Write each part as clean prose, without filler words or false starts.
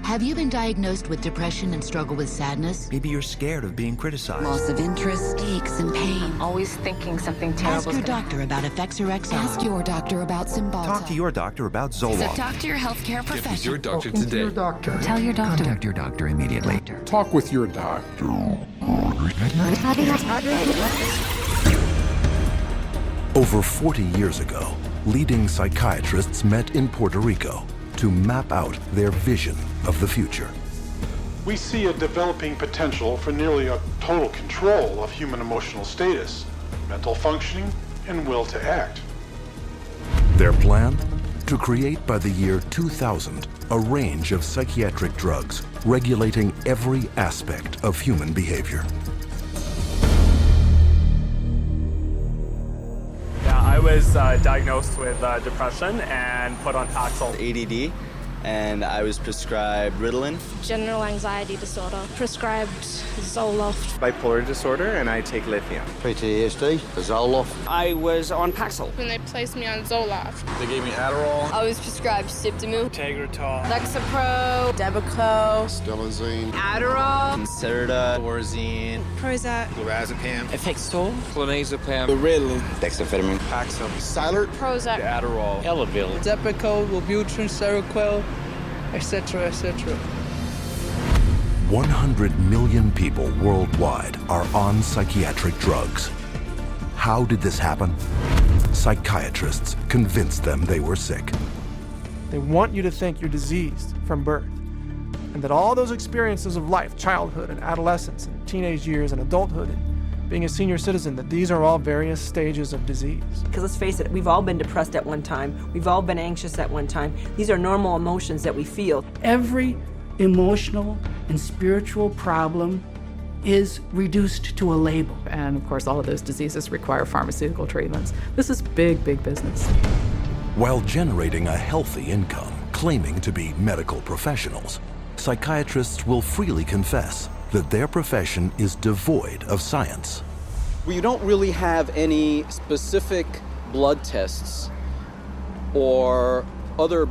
Have you been diagnosed with depression and struggle with sadness? Maybe you're scared of being criticized. Loss of interest, aches and pain. I'm always thinking something terrible. Ask your doctor about Effexor XR. Ask your doctor about Cymbalta. Talk to your doctor about So Zoloft. talk to your healthcare Get with professional. your doctor Into your today. doctor. Tell your doctor. Contact your doctor immediately. Talk with your doctor. Over 40 years ago, leading psychiatrists met in Puerto Rico to map out their vision of the future. We see a developing potential for nearly a total control of human emotional status, mental functioning, and will to act. Their plan? To create by the year 2000 a range of psychiatric drugs regulating every aspect of human behavior. I was diagnosed with depression and put on Paxil. ADD, and I was prescribed Ritalin. General anxiety disorder, prescribed Zoloft. Bipolar disorder, and I take lithium. PTSD, Zoloft. I was on Paxil. When they placed me on Zoloft. They gave me Adderall. I was prescribed Sibtamu, Tegretol. Lexapro, Depakote, Stelazine. Adderall, Concerta, Orzine, Prozac, Lorazepam. Effexor, Clonazepam. Ritalin. Dexamphetamine, Paxil. Silert. Prozac, Adderall. Elavil. Depakote, Wellbutrin, Seroquel, etc., etc. 100 million people worldwide are on psychiatric drugs. How did this happen? Psychiatrists convinced them they were sick. They want you to think you're diseased from birth, and that all those experiences of life, childhood and adolescence and teenage years and adulthood and being a senior citizen, that these are all various stages of disease. Because let's face it, we've all been depressed at one time. We've all been anxious at one time. These are normal emotions that we feel. Every emotional and spiritual problem is reduced to a label. And of course, all of those diseases require pharmaceutical treatments. This is big, big business. While generating a healthy income, claiming to be medical professionals, psychiatrists will freely confess that their profession is devoid of science. We don't really have any specific blood tests or other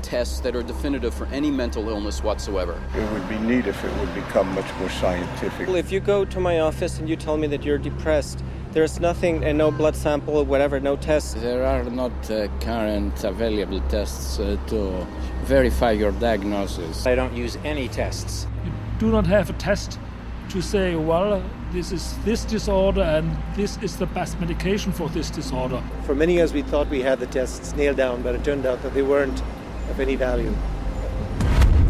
tests that are definitive for any mental illness whatsoever. It would be neat if it would become much more scientific. Well, if you go to my office and you tell me that you're depressed, there's nothing, and no blood sample or whatever, no tests. There are not current available tests to verify your diagnosis. I don't use any tests. You do not have a test to say, well, this is this disorder and this is the best medication for this disorder. For many years we thought we had the tests nailed down, but it turned out that they weren't of any value.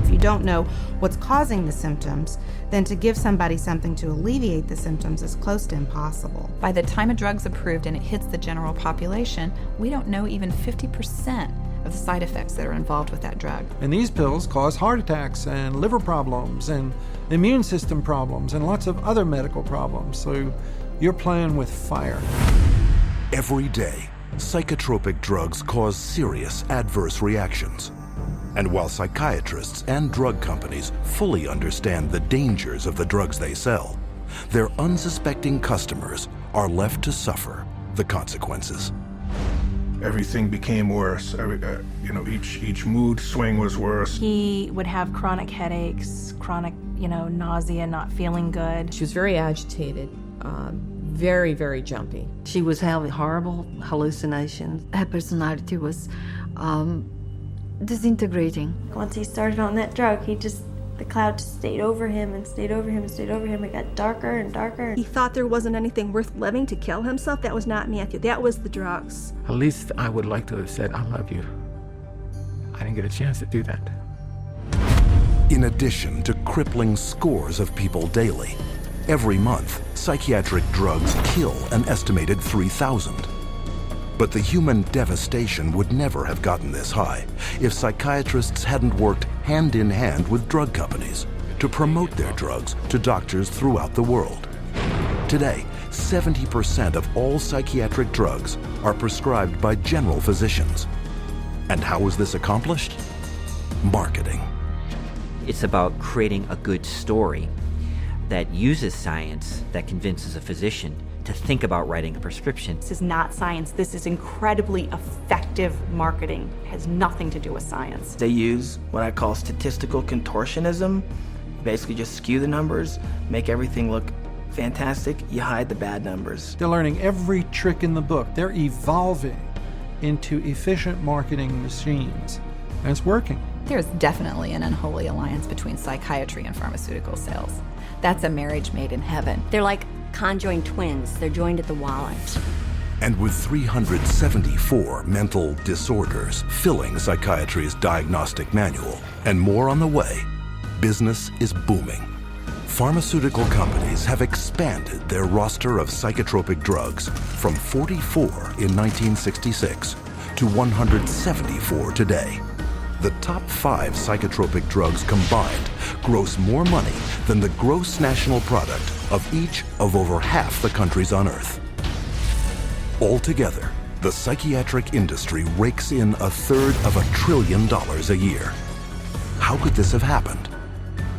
If you don't know what's causing the symptoms, then to give somebody something to alleviate the symptoms is close to impossible. By the time a drug's approved and it hits the general population, we don't know even 50% of the side effects that are involved with that drug. And these pills cause heart attacks and liver problems and immune system problems and lots of other medical problems. So you're playing with fire. Every day, psychotropic drugs cause serious adverse reactions. And while psychiatrists and drug companies fully understand the dangers of the drugs they sell, their unsuspecting customers are left to suffer the consequences. Everything became worse. Each mood swing was worse. He would have chronic headaches, chronic, nausea, not feeling good. She was very agitated, very, very jumpy. She was having horrible hallucinations. Her personality was disintegrating. Once he started on that drug, the cloud just stayed over him and stayed over him and stayed over him. It got darker and darker. He thought there wasn't anything worth living to kill himself. That was not Matthew. That was the drugs. At least I would like to have said, I love you. I didn't get a chance to do that. In addition to crippling scores of people daily, every month, psychiatric drugs kill an estimated 3,000. But the human devastation would never have gotten this high if psychiatrists hadn't worked hand in hand with drug companies to promote their drugs to doctors throughout the world. Today, 70% of all psychiatric drugs are prescribed by general physicians. And how is this accomplished? Marketing. It's about creating a good story that uses science, that convinces a physician to think about writing a prescription. This is not science. This is incredibly effective marketing. It has nothing to do with science. They use what I call statistical contortionism. Basically just skew the numbers, make everything look fantastic, you hide the bad numbers. They're learning every trick in the book. They're evolving into efficient marketing machines, and it's working. There's definitely an unholy alliance between psychiatry and pharmaceutical sales. That's a marriage made in heaven. They're like conjoined twins. They're joined at the wallet. And with 374 mental disorders filling psychiatry's diagnostic manual and more on the way, business is booming. Pharmaceutical companies have expanded their roster of psychotropic drugs from 44 in 1966 to 174 today. The top 5 psychotropic drugs combined gross more money than the gross national product of each of over half the countries on Earth. Altogether, the psychiatric industry rakes in 1/3 of $1 trillion a year. How could this have happened?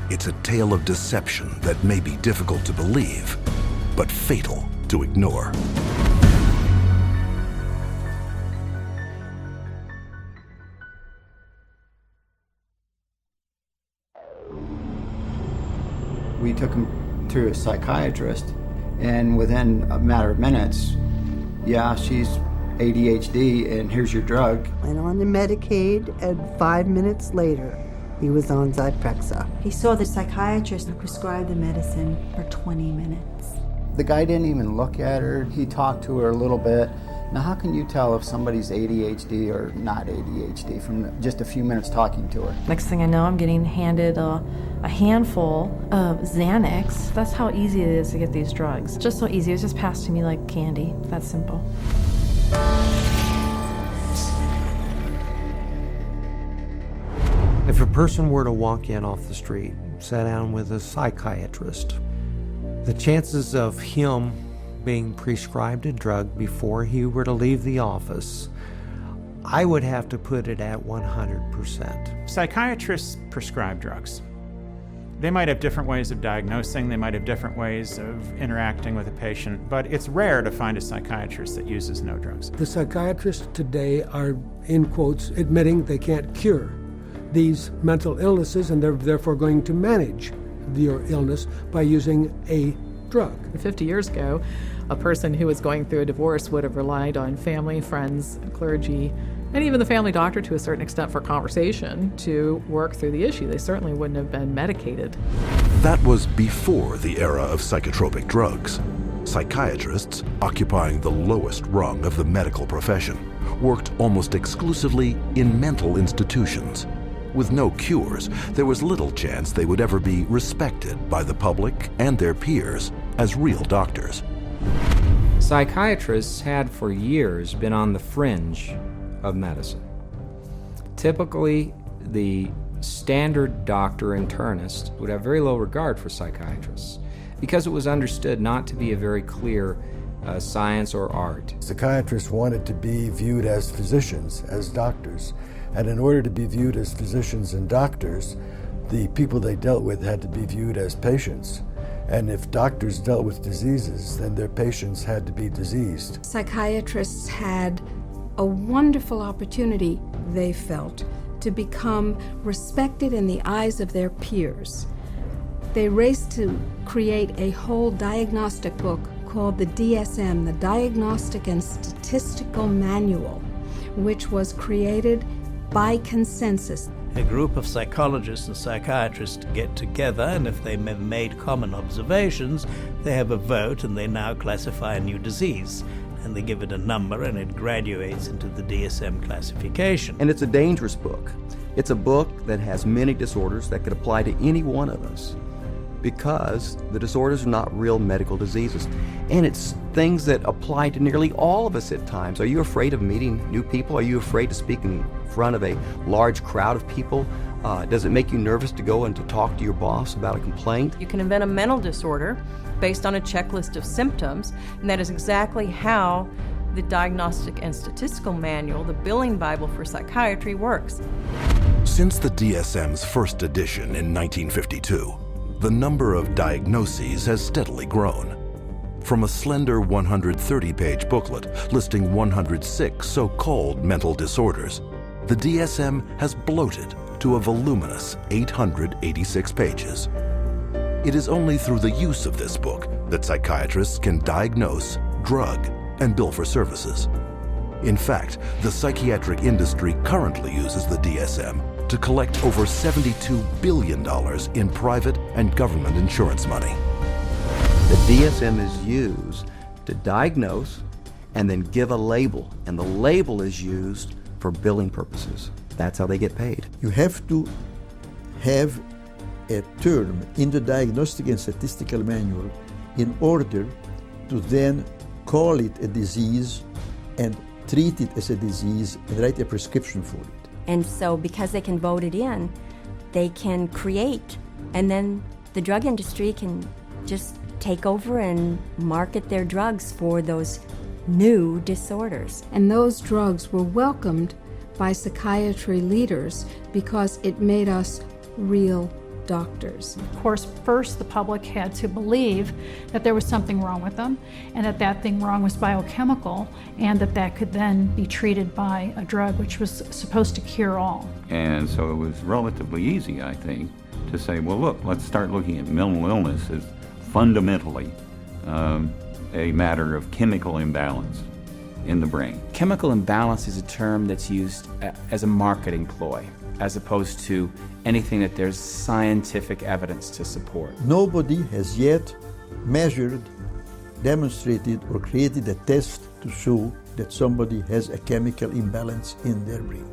It's a tale of deception that may be difficult to believe, but fatal to ignore. We took him to a psychiatrist, and within a matter of minutes, yeah, she's ADHD, and here's your drug. Went on the Medicaid, and 5 minutes later, he was on Zyprexa. He saw the psychiatrist and prescribed the medicine for 20 minutes. The guy didn't even look at her. He talked to her a little bit. Now, how can you tell if somebody's ADHD or not ADHD from just a few minutes talking to her? Next thing I know, I'm getting handed a handful of Xanax. That's how easy it is to get these drugs. Just so easy. It was just passed to me like candy. That simple. If a person were to walk in off the street, sit down with a psychiatrist, the chances of him being prescribed a drug before he were to leave the office, I would have to put it at 100%. Psychiatrists prescribe drugs. They might have different ways of diagnosing, they might have different ways of interacting with a patient, but it's rare to find a psychiatrist that uses no drugs. The psychiatrists today are, in quotes, admitting they can't cure these mental illnesses, and they're therefore going to manage your illness by using a drug. 50 years ago, a person who was going through a divorce would have relied on family, friends, clergy, and even the family doctor to a certain extent for conversation to work through the issue. They certainly wouldn't have been medicated. That was before the era of psychotropic drugs. Psychiatrists, occupying the lowest rung of the medical profession, worked almost exclusively in mental institutions. With no cures, there was little chance they would ever be respected by the public and their peers as real doctors. Psychiatrists had for years been on the fringe of medicine. Typically, the standard doctor internist would have very low regard for psychiatrists because it was understood not to be a very clear science or art. Psychiatrists wanted to be viewed as physicians, as doctors. And in order to be viewed as physicians and doctors, the people they dealt with had to be viewed as patients. And if doctors dealt with diseases, then their patients had to be diseased. Psychiatrists had a wonderful opportunity, they felt, to become respected in the eyes of their peers. They raced to create a whole diagnostic book called the DSM, the Diagnostic and Statistical Manual, which was created by consensus. A group of psychologists and psychiatrists get together, and if they have made common observations, they have a vote and they now classify a new disease. And they give it a number and it graduates into the DSM classification. And it's a dangerous book. It's a book that has many disorders that could apply to any one of us because the disorders are not real medical diseases. And it's things that apply to nearly all of us at times. Are you afraid of meeting new people? Are you afraid to speak in front of a large crowd of people? Does it make you nervous to go and to talk to your boss about a complaint? You can invent a mental disorder based on a checklist of symptoms, and that is exactly how the Diagnostic and Statistical Manual, the billing Bible for psychiatry, works. Since the DSM's first edition in 1952, the number of diagnoses has steadily grown. From a slender 130-page booklet listing 106 so-called mental disorders, the DSM has bloated to a voluminous 886 pages. It is only through the use of this book that psychiatrists can diagnose, drug, and bill for services. In fact, the psychiatric industry currently uses the DSM to collect over $72 billion in private and government insurance money. The DSM is used to diagnose and then give a label, and the label is used for billing purposes. That's how they get paid. You have to have a term in the Diagnostic and Statistical Manual in order to then call it a disease and treat it as a disease and write a prescription for it. And so because they can vote it in, they can create, and then the drug industry can just take over and market their drugs for those new disorders. And those drugs were welcomed by psychiatry leaders because it made us real doctors. Of course, first the public had to believe that there was something wrong with them, and that that thing wrong was biochemical, and that that could then be treated by a drug which was supposed to cure all. And so it was relatively easy, I think, to say, well, look, let's start looking at mental illness as fundamentally a matter of chemical imbalance in the brain. Chemical imbalance is a term that's used as a marketing ploy, as opposed to anything that there's scientific evidence to support. Nobody has yet measured, demonstrated, or created a test to show that somebody has a chemical imbalance in their brain.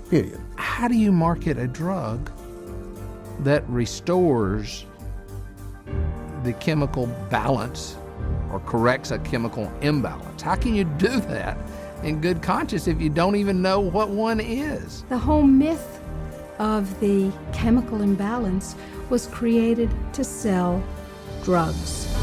Period. How do you market a drug that restores the chemical balance or corrects a chemical imbalance? How can you do that in good conscience if you don't even know what one is? The whole myth of the chemical imbalance was created to sell drugs.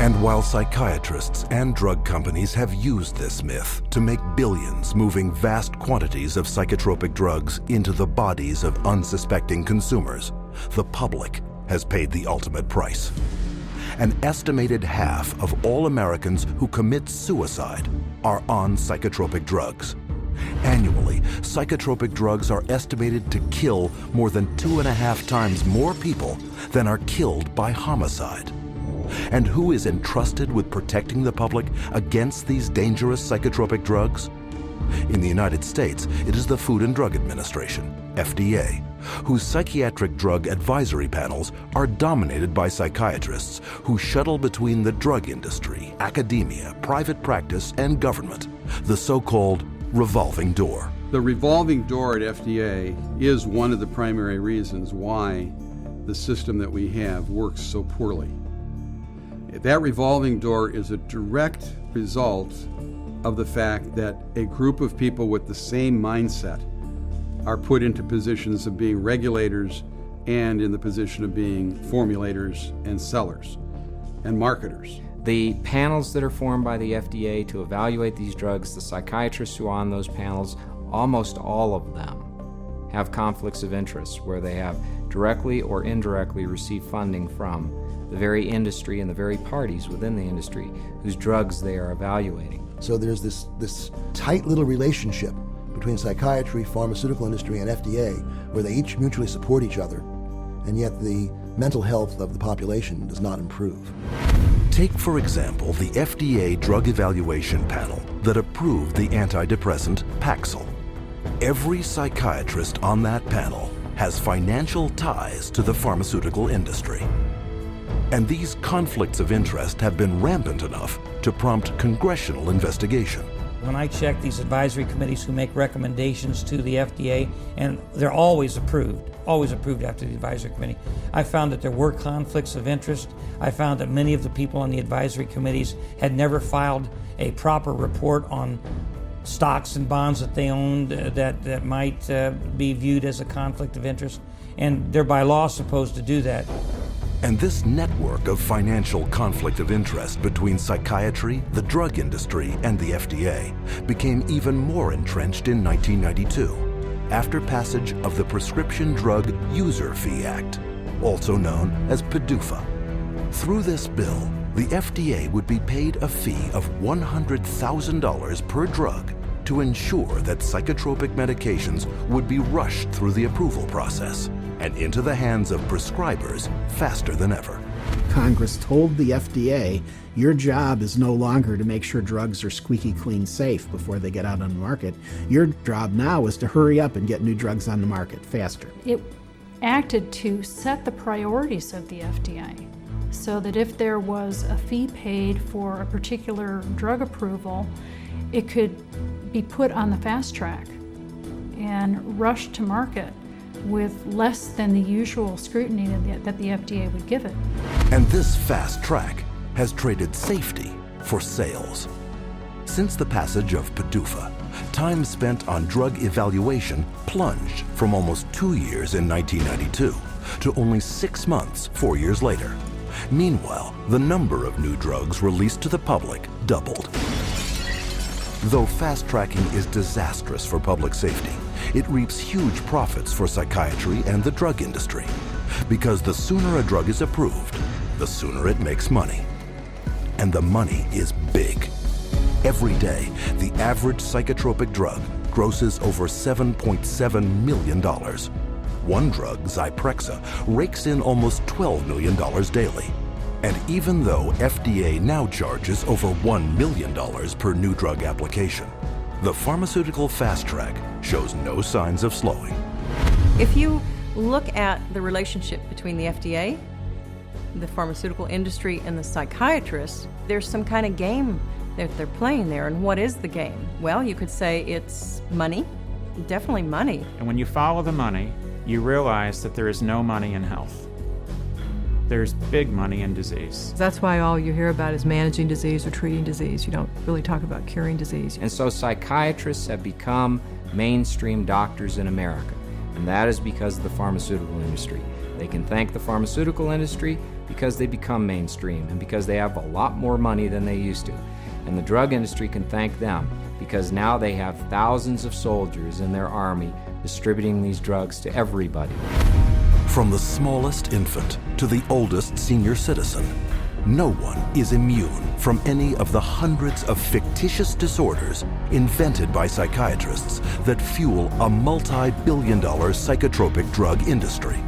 And while psychiatrists and drug companies have used this myth to make billions moving vast quantities of psychotropic drugs into the bodies of unsuspecting consumers, the public has paid the ultimate price. An estimated half of all Americans who commit suicide are on psychotropic drugs. Annually, psychotropic drugs are estimated to kill more than 2.5 times more people than are killed by homicide. And who is entrusted with protecting the public against these dangerous psychotropic drugs? In the United States, it is the Food and Drug Administration, FDA, whose psychiatric drug advisory panels are dominated by psychiatrists who shuttle between the drug industry, academia, private practice, and government, the so-called revolving door. The revolving door at FDA is one of the primary reasons why the system that we have works so poorly. That revolving door is a direct result of the fact that a group of people with the same mindset are put into positions of being regulators and in the position of being formulators and sellers and marketers. The panels that are formed by the FDA to evaluate these drugs, the psychiatrists who are on those panels, almost all of them have conflicts of interest where they have directly or indirectly received funding from the very industry and the very parties within the industry whose drugs they are evaluating. So there's this tight little relationship between psychiatry, pharmaceutical industry, and FDA where they each mutually support each other, and yet the mental health of the population does not improve. Take, for example, the FDA Drug Evaluation Panel that approved the antidepressant Paxil. Every psychiatrist on that panel has financial ties to the pharmaceutical industry. And these conflicts of interest have been rampant enough to prompt congressional investigation. When I check these advisory committees who make recommendations to the FDA, and they're always approved after the advisory committee, I found that there were conflicts of interest. I found that many of the people on the advisory committees had never filed a proper report on stocks and bonds that they owned that might be viewed as a conflict of interest, and they're by law supposed to do that. And this network of financial conflict of interest between psychiatry, the drug industry, and the FDA became even more entrenched in 1992, after passage of the Prescription Drug User Fee Act, also known as PDUFA. Through this bill, the FDA would be paid a fee of $100,000 per drug to ensure that psychotropic medications would be rushed through the approval process and into the hands of prescribers faster than ever. Congress told the FDA, your job is no longer to make sure drugs are squeaky clean safe before they get out on the market. Your job now is to hurry up and get new drugs on the market faster. It acted to set the priorities of the FDA so that if there was a fee paid for a particular drug approval, it could be put on the fast track and rushed to market with less than the usual scrutiny that the FDA would give it. And this fast track has traded safety for sales. Since the passage of PDUFA, time spent on drug evaluation plunged from almost 2 years in 1992 to only 6 months 4 years later. Meanwhile, the number of new drugs released to the public doubled. Though fast-tracking is disastrous for public safety, it reaps huge profits for psychiatry and the drug industry. Because the sooner a drug is approved, the sooner it makes money. And the money is big. Every day, the average psychotropic drug grosses over $7.7 million. One drug, Zyprexa, rakes in almost $12 million daily. And even though FDA now charges over $1 million per new drug application, the pharmaceutical fast track shows no signs of slowing. If you look at the relationship between the FDA, the pharmaceutical industry, and the psychiatrists, there's some kind of game that they're playing there. And what is the game? Well, you could say it's money, definitely money. And when you follow the money, you realize that there is no money in health. There's big money in disease. That's why all you hear about is managing disease or treating disease. You don't really talk about curing disease. And so psychiatrists have become mainstream doctors in America. And that is because of the pharmaceutical industry. They can thank the pharmaceutical industry because they become mainstream and because they have a lot more money than they used to. And the drug industry can thank them because now they have thousands of soldiers in their army distributing these drugs to everybody. From the smallest infant to the oldest senior citizen, no one is immune from any of the hundreds of fictitious disorders invented by psychiatrists that fuel a multi-billion-dollar psychotropic drug industry.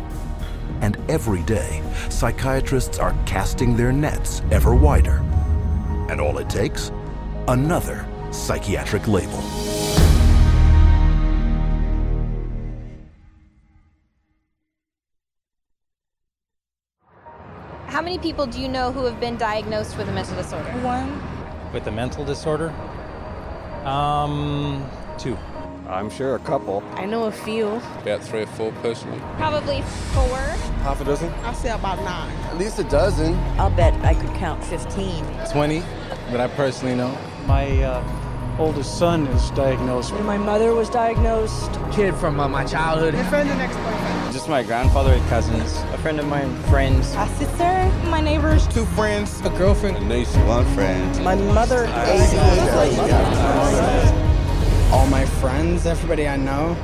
And every day, psychiatrists are casting their nets ever wider. And all it takes? Another psychiatric label. How many people do you know who have been diagnosed with a mental disorder? One. With a mental disorder? 2. I'm sure a couple. I know a few. About 3 or 4 personally. Probably 4. Half a dozen? I'll say about 9. At least a dozen. I'll bet I could count 15. 20 that I personally know. My oldest son is diagnosed. My mother was diagnosed. Kid from my childhood. My friend and ex-boyfriend. Just my grandfather and cousins. A friend of mine, friends. A sister, my neighbors. 2 friends. A girlfriend. A niece. 1 friend. My mother. All my friends, everybody I know.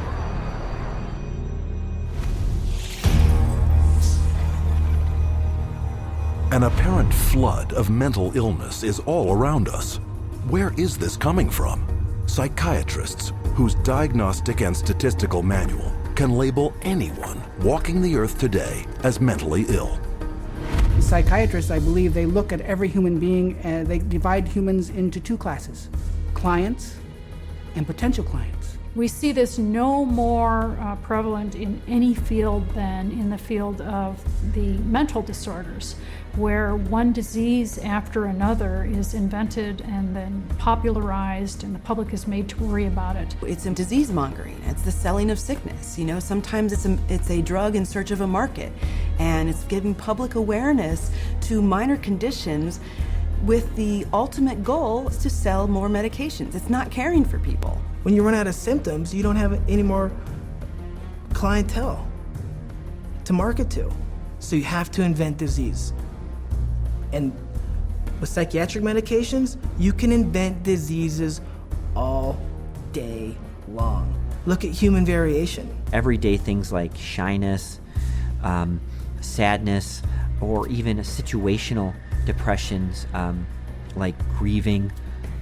An apparent flood of mental illness is all around us. Where is this coming from? Psychiatrists, whose diagnostic and statistical manual can label anyone walking the earth today as mentally ill. Psychiatrists, I believe, they look at every human being and they divide humans into 2 classes, clients and potential clients. We see this no more prevalent in any field than in the field of the mental disorders, where one disease after another is invented and then popularized and the public is made to worry about it. It's a disease mongering. It's the selling of sickness. You know, sometimes it's a drug in search of a market, and it's giving public awareness to minor conditions with the ultimate goal is to sell more medications. It's not caring for people. When you run out of symptoms, you don't have any more clientele to market to. So you have to invent disease. And with psychiatric medications, you can invent diseases all day long. Look at human variation. Everyday things like shyness, sadness, or even situational depressions like grieving,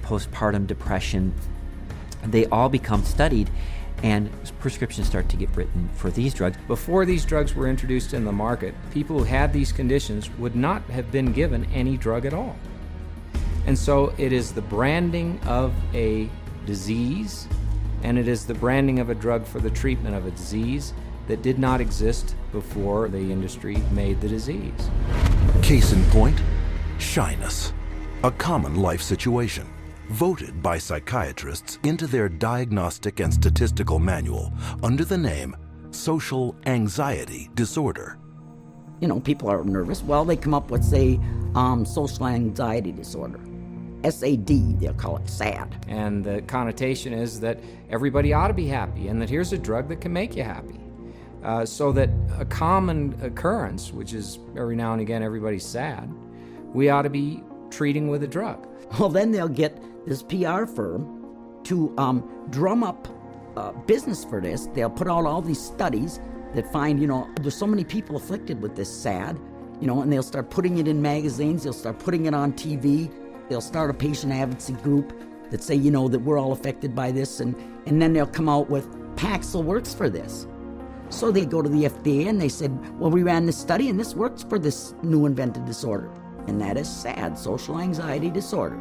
postpartum depression, they all become studied, and prescriptions start to get written for these drugs. Before these drugs were introduced in the market, people who had these conditions would not have been given any drug at all. And so it is the branding of a disease, and it is the branding of a drug for the treatment of a disease that did not exist before the industry made the disease. Case in point, shyness, a common life situation, voted by psychiatrists into their diagnostic and statistical manual under the name social anxiety disorder. You know, people are nervous. Well, they come up with, say, social anxiety disorder. SAD, they'll call it SAD. And the connotation is that everybody ought to be happy and that here's a drug that can make you happy. So that a common occurrence, which is every now and again everybody's sad, we ought to be treating with a drug. Well, then they'll get this PR firm to drum up business for this. They'll put out all these studies that find, there's so many people afflicted with this SAD, and they'll start putting it in magazines, they'll start putting it on TV, they'll start a patient advocacy group that say, that we're all affected by this, and then they'll come out with Paxil works for this. So they go to the FDA and they said, well, we ran this study and this works for this new invented disorder. And that is SAD, social anxiety disorder.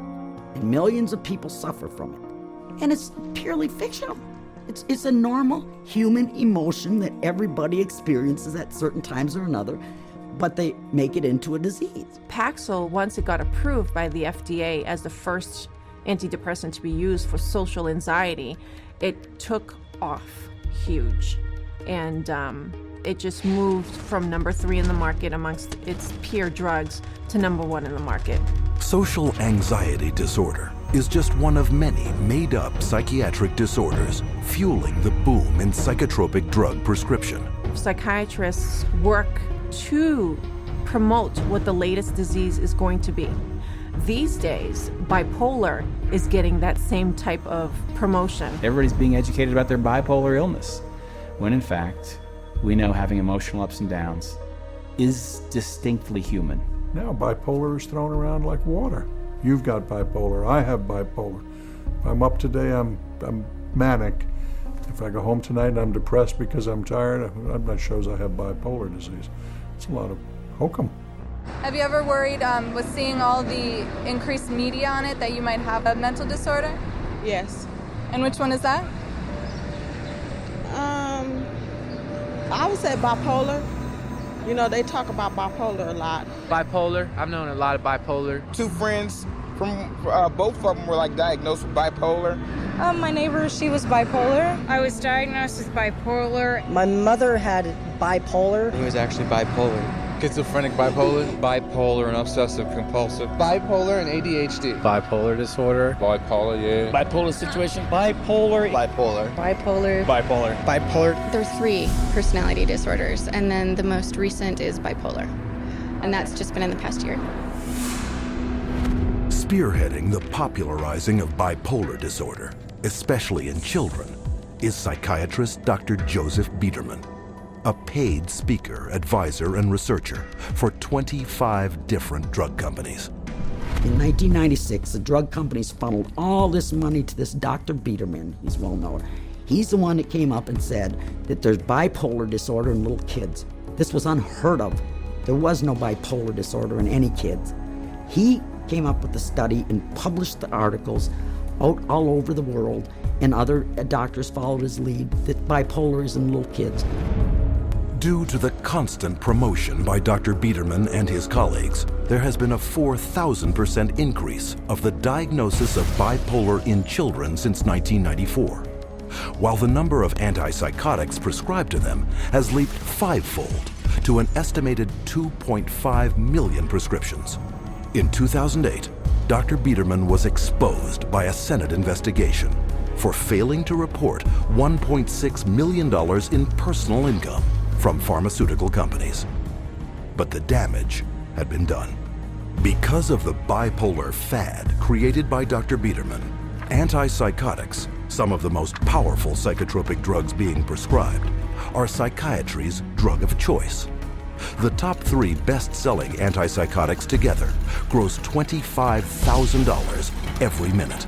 And millions of people suffer from it. And it's purely fictional. It's a normal human emotion that everybody experiences at certain times or another, but they make it into a disease. Paxil, once it got approved by the FDA as the first antidepressant to be used for social anxiety, it took off huge. And it just moved from number 3 in the market amongst its peer drugs to number 1 in the market. Social anxiety disorder is just one of many made-up psychiatric disorders fueling the boom in psychotropic drug prescription. Psychiatrists work to promote what the latest disease is going to be. These days, bipolar is getting that same type of promotion. Everybody's being educated about their bipolar illness, when in fact, we know having emotional ups and downs is distinctly human. Now bipolar is thrown around like water. You've got bipolar, I have bipolar. If I'm up today, I'm manic. If I go home tonight and I'm depressed because I'm tired, that shows I have bipolar disease. It's a lot of hokum. Have you ever worried with seeing all the increased media on it that you might have a mental disorder? Yes. And which one is that? I would say bipolar. They talk about bipolar a lot. Bipolar. I've known a lot of bipolar. 2 friends from both of them were diagnosed with bipolar. My neighbor, she was bipolar. I was diagnosed with bipolar. My mother had bipolar. He was actually bipolar. Schizophrenic bipolar. Bipolar and obsessive compulsive. Bipolar and ADHD. Bipolar disorder. Bipolar, yeah. Bipolar situation. Bipolar. Bipolar. Bipolar. Bipolar. Bipolar. There are 3 personality disorders, and then the most recent is bipolar. And that's just been in the past year. Spearheading the popularizing of bipolar disorder, especially in children, is psychiatrist Dr. Joseph Biederman, a paid speaker, advisor, and researcher for 25 different drug companies. In 1996, the drug companies funneled all this money to this Dr. Biederman. He's well known. He's the one that came up and said that there's bipolar disorder in little kids. This was unheard of. There was no bipolar disorder in any kids. He came up with the study and published the articles out all over the world, and other doctors followed his lead that bipolar is in little kids. Due to the constant promotion by Dr. Biederman and his colleagues, there has been a 4,000% increase of the diagnosis of bipolar in children since 1994, while the number of antipsychotics prescribed to them has leaped 5-fold to an estimated 2.5 million prescriptions. In 2008, Dr. Biederman was exposed by a Senate investigation for failing to report $1.6 million in personal income from pharmaceutical companies. But the damage had been done. Because of the bipolar fad created by Dr. Biederman, antipsychotics, some of the most powerful psychotropic drugs being prescribed, are psychiatry's drug of choice. The top 3 best-selling antipsychotics together gross $25,000 every minute.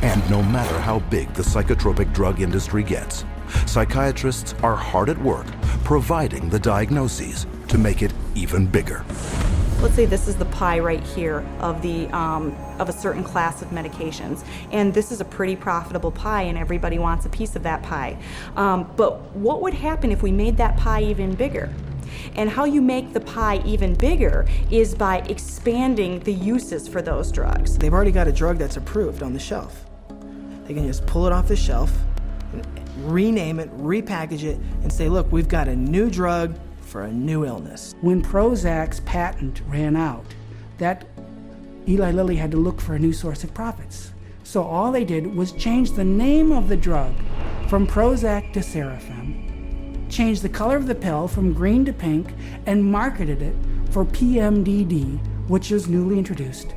And no matter how big the psychotropic drug industry gets, psychiatrists are hard at work providing the diagnoses to make it even bigger. Let's say this is the pie right here of a certain class of medications, and this is a pretty profitable pie, and everybody wants a piece of that pie. But what would happen if we made that pie even bigger? And how you make the pie even bigger is by expanding the uses for those drugs. They've already got a drug that's approved on the shelf. They can just pull it off the shelf, rename it, repackage it, and say, look, we've got a new drug for a new illness. When Prozac's patent ran out, that Eli Lilly had to look for a new source of profits. So all they did was change the name of the drug from Prozac to Serafem, change the color of the pill from green to pink, and marketed it for PMDD, which was newly introduced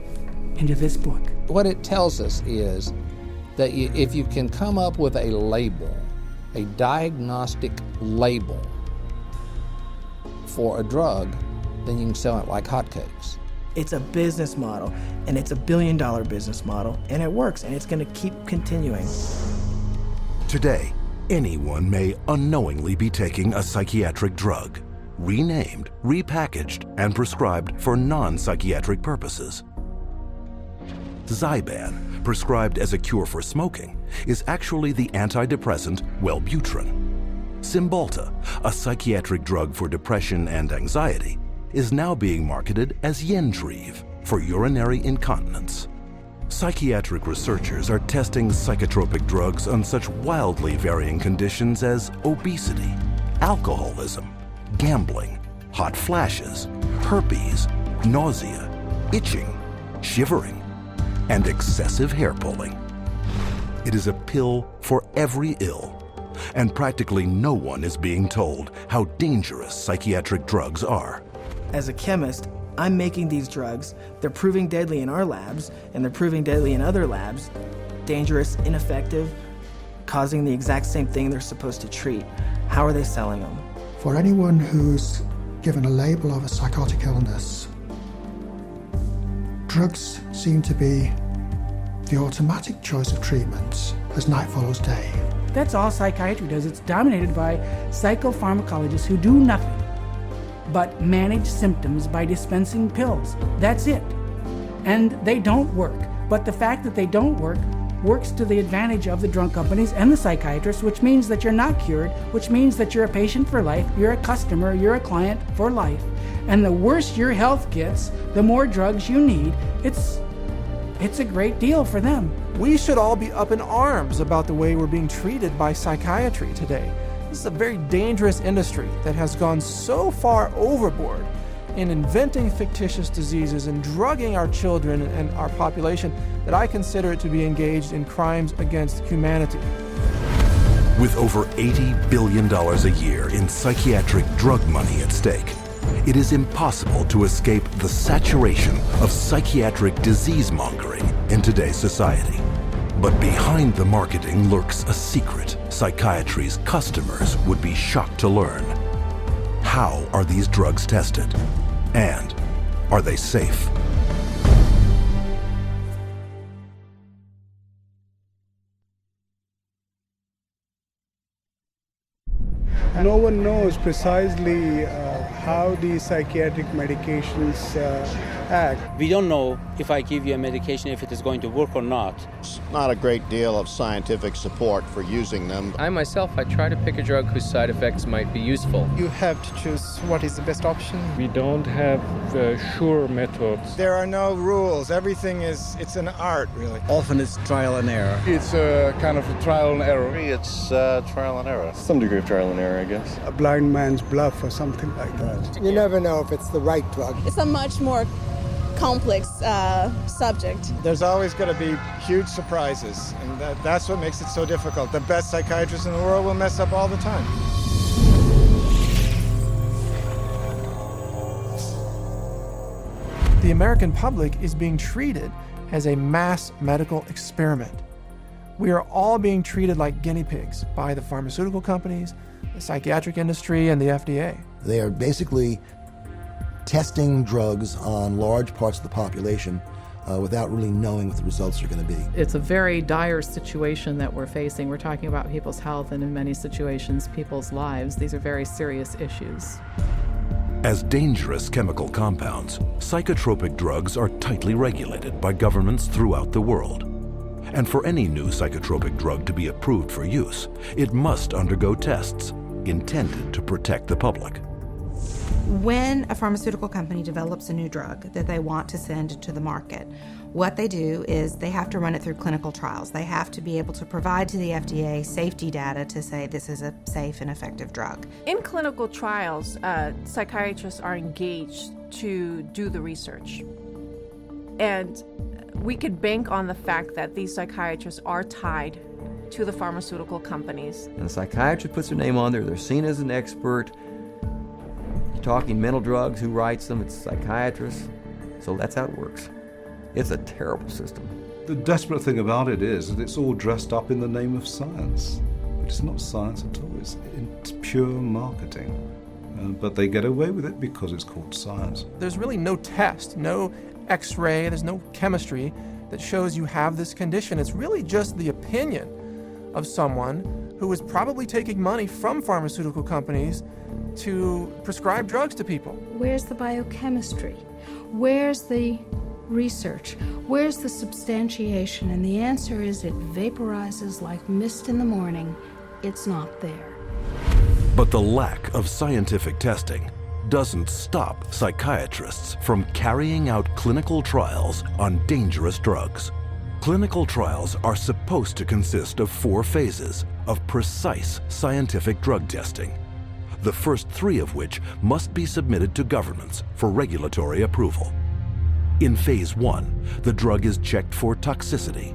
into this book. What it tells us is that if you can come up with a label, a diagnostic label for a drug, then you can sell it like hotcakes. It's a business model, and it's $1 billion business model, and it works, and it's going to keep continuing. Today, anyone may unknowingly be taking a psychiatric drug, renamed, repackaged, and prescribed for non-psychiatric purposes. Zyban, prescribed as a cure for smoking, is actually the antidepressant Wellbutrin. Cymbalta, a psychiatric drug for depression and anxiety, is now being marketed as Yentreve for urinary incontinence. Psychiatric researchers are testing psychotropic drugs on such wildly varying conditions as obesity, alcoholism, gambling, hot flashes, herpes, nausea, itching, shivering, and excessive hair pulling. It is a pill for every ill, and practically no one is being told how dangerous psychiatric drugs are. As a chemist, I'm making these drugs. They're proving deadly in our labs, and they're proving deadly in other labs. Dangerous, ineffective, causing the exact same thing they're supposed to treat. How are they selling them? For anyone who's given a label of a psychotic illness, drugs seem to be the automatic choice of treatments as night follows day. That's all psychiatry does. It's dominated by psychopharmacologists who do nothing but manage symptoms by dispensing pills. That's it. And they don't work. But the fact that they don't work works to the advantage of the drug companies and the psychiatrists, which means that you're not cured, which means that you're a patient for life, you're a customer, you're a client for life. And the worse your health gets, the more drugs you need. It's a great deal for them. We should all be up in arms about the way we're being treated by psychiatry today. This is a very dangerous industry that has gone so far overboard in inventing fictitious diseases and drugging our children and our population that I consider it to be engaged in crimes against humanity. With over $80 billion a year in psychiatric drug money at stake, it is impossible to escape the saturation of psychiatric disease-mongering in today's society. But behind the marketing lurks a secret psychiatry's customers would be shocked to learn. How are these drugs tested? And are they safe? No one knows precisely how these psychiatric medications act. We don't know if I give you a medication if it is going to work or not. There's not a great deal of scientific support for using them. I myself, I try to pick a drug whose side effects might be useful. You have to choose what is the best option. We don't have sure methods. There are no rules. Everything it's an art, really. Often it's trial and error. It's a kind of a trial and error. It's trial and error. Some degree of trial and error, I guess. A blind man's bluff or something like that. You never know if it's the right drug. It's a much more complex subject. There's always going to be huge surprises, and that's what makes it so difficult. The best psychiatrists in the world will mess up all the time. The American public is being treated as a mass medical experiment. We are all being treated like guinea pigs by the pharmaceutical companies, the psychiatric industry, and the FDA. They are basically testing drugs on large parts of the population without really knowing what the results are going to be. It's a very dire situation that we're facing. We're talking about people's health and in many situations, people's lives. These are very serious issues. As dangerous chemical compounds, psychotropic drugs are tightly regulated by governments throughout the world. And for any new psychotropic drug to be approved for use, it must undergo tests intended to protect the public. When a pharmaceutical company develops a new drug that they want to send to the market, what they do is they have to run it through clinical trials. They have to be able to provide to the FDA safety data to say this is a safe and effective drug. In clinical trials, psychiatrists are engaged to do the research. And we could bank on the fact that these psychiatrists are tied to the pharmaceutical companies. And the psychiatrist puts their name on there, they're seen as an expert. You're talking mental drugs, who writes them? It's psychiatrists. So that's how it works. It's a terrible system. The desperate thing about it is that it's all dressed up in the name of science. But it's not science at all, it's pure marketing. But they get away with it because it's called science. There's really no test, no X-ray, there's no chemistry that shows you have this condition. It's really just the opinion of someone who is probably taking money from pharmaceutical companies to prescribe drugs to people. Where's the biochemistry? Where's the research? Where's the substantiation? And the answer is it vaporizes like mist in the morning. It's not there. But the lack of scientific testing doesn't stop psychiatrists from carrying out clinical trials on dangerous drugs. Clinical trials are supposed to consist of 4 phases of precise scientific drug testing, the first 3 of which must be submitted to governments for regulatory approval. In phase 1, the drug is checked for toxicity.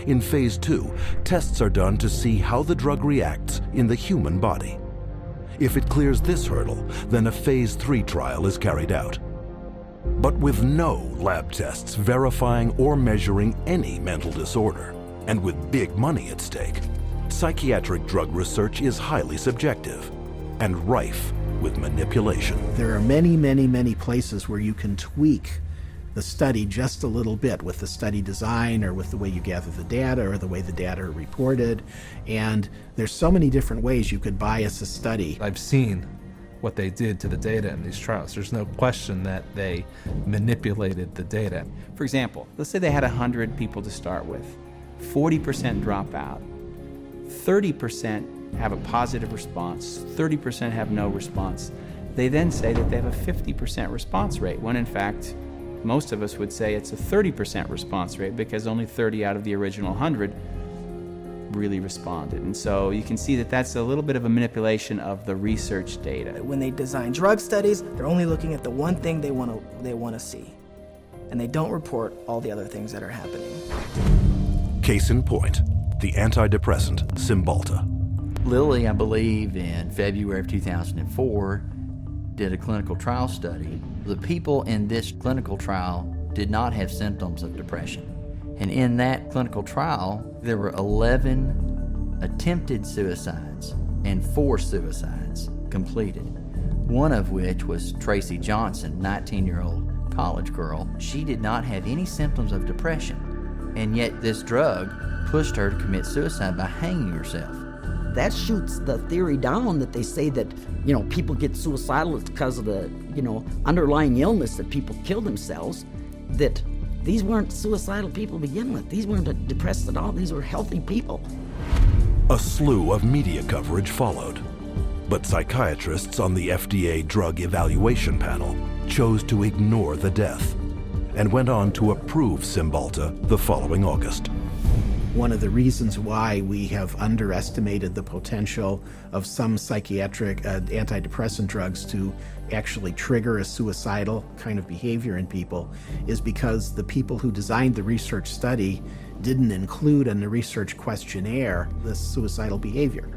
In phase 2, tests are done to see how the drug reacts in the human body. If it clears this hurdle, then a phase 3 trial is carried out. But with no lab tests verifying or measuring any mental disorder, and with big money at stake, psychiatric drug research is highly subjective and rife with manipulation. There are many, many, many places where you can tweak the study just a little bit with the study design or with the way you gather the data or the way the data are reported. And there's so many different ways you could bias a study. I've seen what they did to the data in these trials. There's no question that they manipulated the data. For example, let's say they had 100 people to start with. 40% drop out. 30% have a positive response. 30% have no response. They then say that they have a 50% response rate, when in fact, most of us would say it's a 30% response rate because only 30 out of the original 100 really responded. And so you can see that that's a little bit of a manipulation of the research data. When they design drug studies, they're only looking at the one thing they want to see. And they don't report all the other things that are happening. Case in point, the antidepressant Cymbalta. Lilly, I believe, in February of 2004, did a clinical trial study. The people in this clinical trial did not have symptoms of depression. And in that clinical trial, there were 11 attempted suicides and 4 suicides completed. One of which was Tracy Johnson, 19-year-old college girl. She did not have any symptoms of depression, and yet this drug pushed her to commit suicide by hanging herself. That shoots the theory down that they say that, people get suicidal because of the, underlying illness that people kill themselves, that these weren't suicidal people to begin with. These weren't depressed at all. These were healthy people. A slew of media coverage followed, but psychiatrists on the FDA Drug Evaluation Panel chose to ignore the death and went on to approve Cymbalta the following August. One of the reasons why we have underestimated the potential of some psychiatric antidepressant drugs to actually trigger a suicidal kind of behavior in people is because the people who designed the research study didn't include in the research questionnaire this suicidal behavior.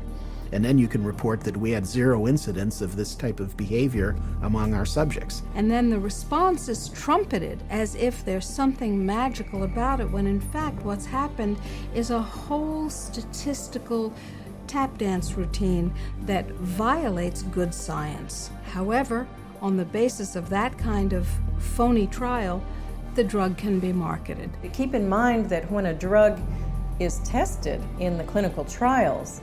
And then you can report that we had 0 incidents of this type of behavior among our subjects. And then the response is trumpeted as if there's something magical about it, when in fact what's happened is a whole statistical tap dance routine that violates good science. However, on the basis of that kind of phony trial, the drug can be marketed. Keep in mind that when a drug is tested in the clinical trials,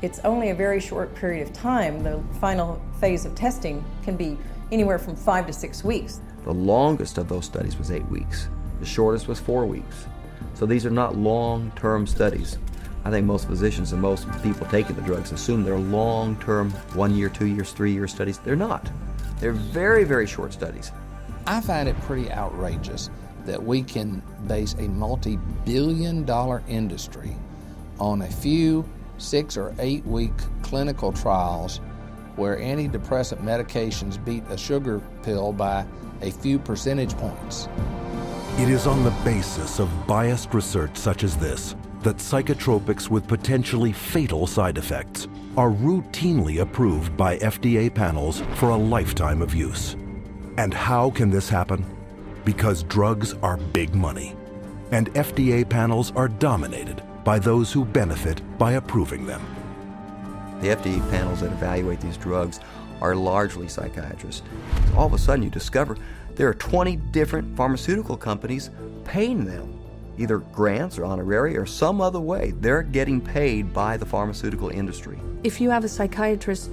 it's only a very short period of time. The final phase of testing can be anywhere from 5 to 6 weeks. The longest of those studies was 8 weeks. The shortest was 4 weeks. So these are not long-term studies. I think most physicians and most people taking the drugs assume they're long-term, 1 year, 2 years, 3 year studies. They're not. They're very, very short studies. I find it pretty outrageous that we can base a multi-billion-dollar industry on a few 6 or 8 week clinical trials where antidepressant medications beat a sugar pill by a few percentage points. It is on the basis of biased research such as this that psychotropics with potentially fatal side effects are routinely approved by FDA panels for a lifetime of use. And how can this happen? Because drugs are big money, and FDA panels are dominated by those who benefit by approving them. The FDA panels that evaluate these drugs are largely psychiatrists. All of a sudden you discover there are 20 different pharmaceutical companies paying them, either grants or honorary or some other way. They're getting paid by the pharmaceutical industry. If you have a psychiatrist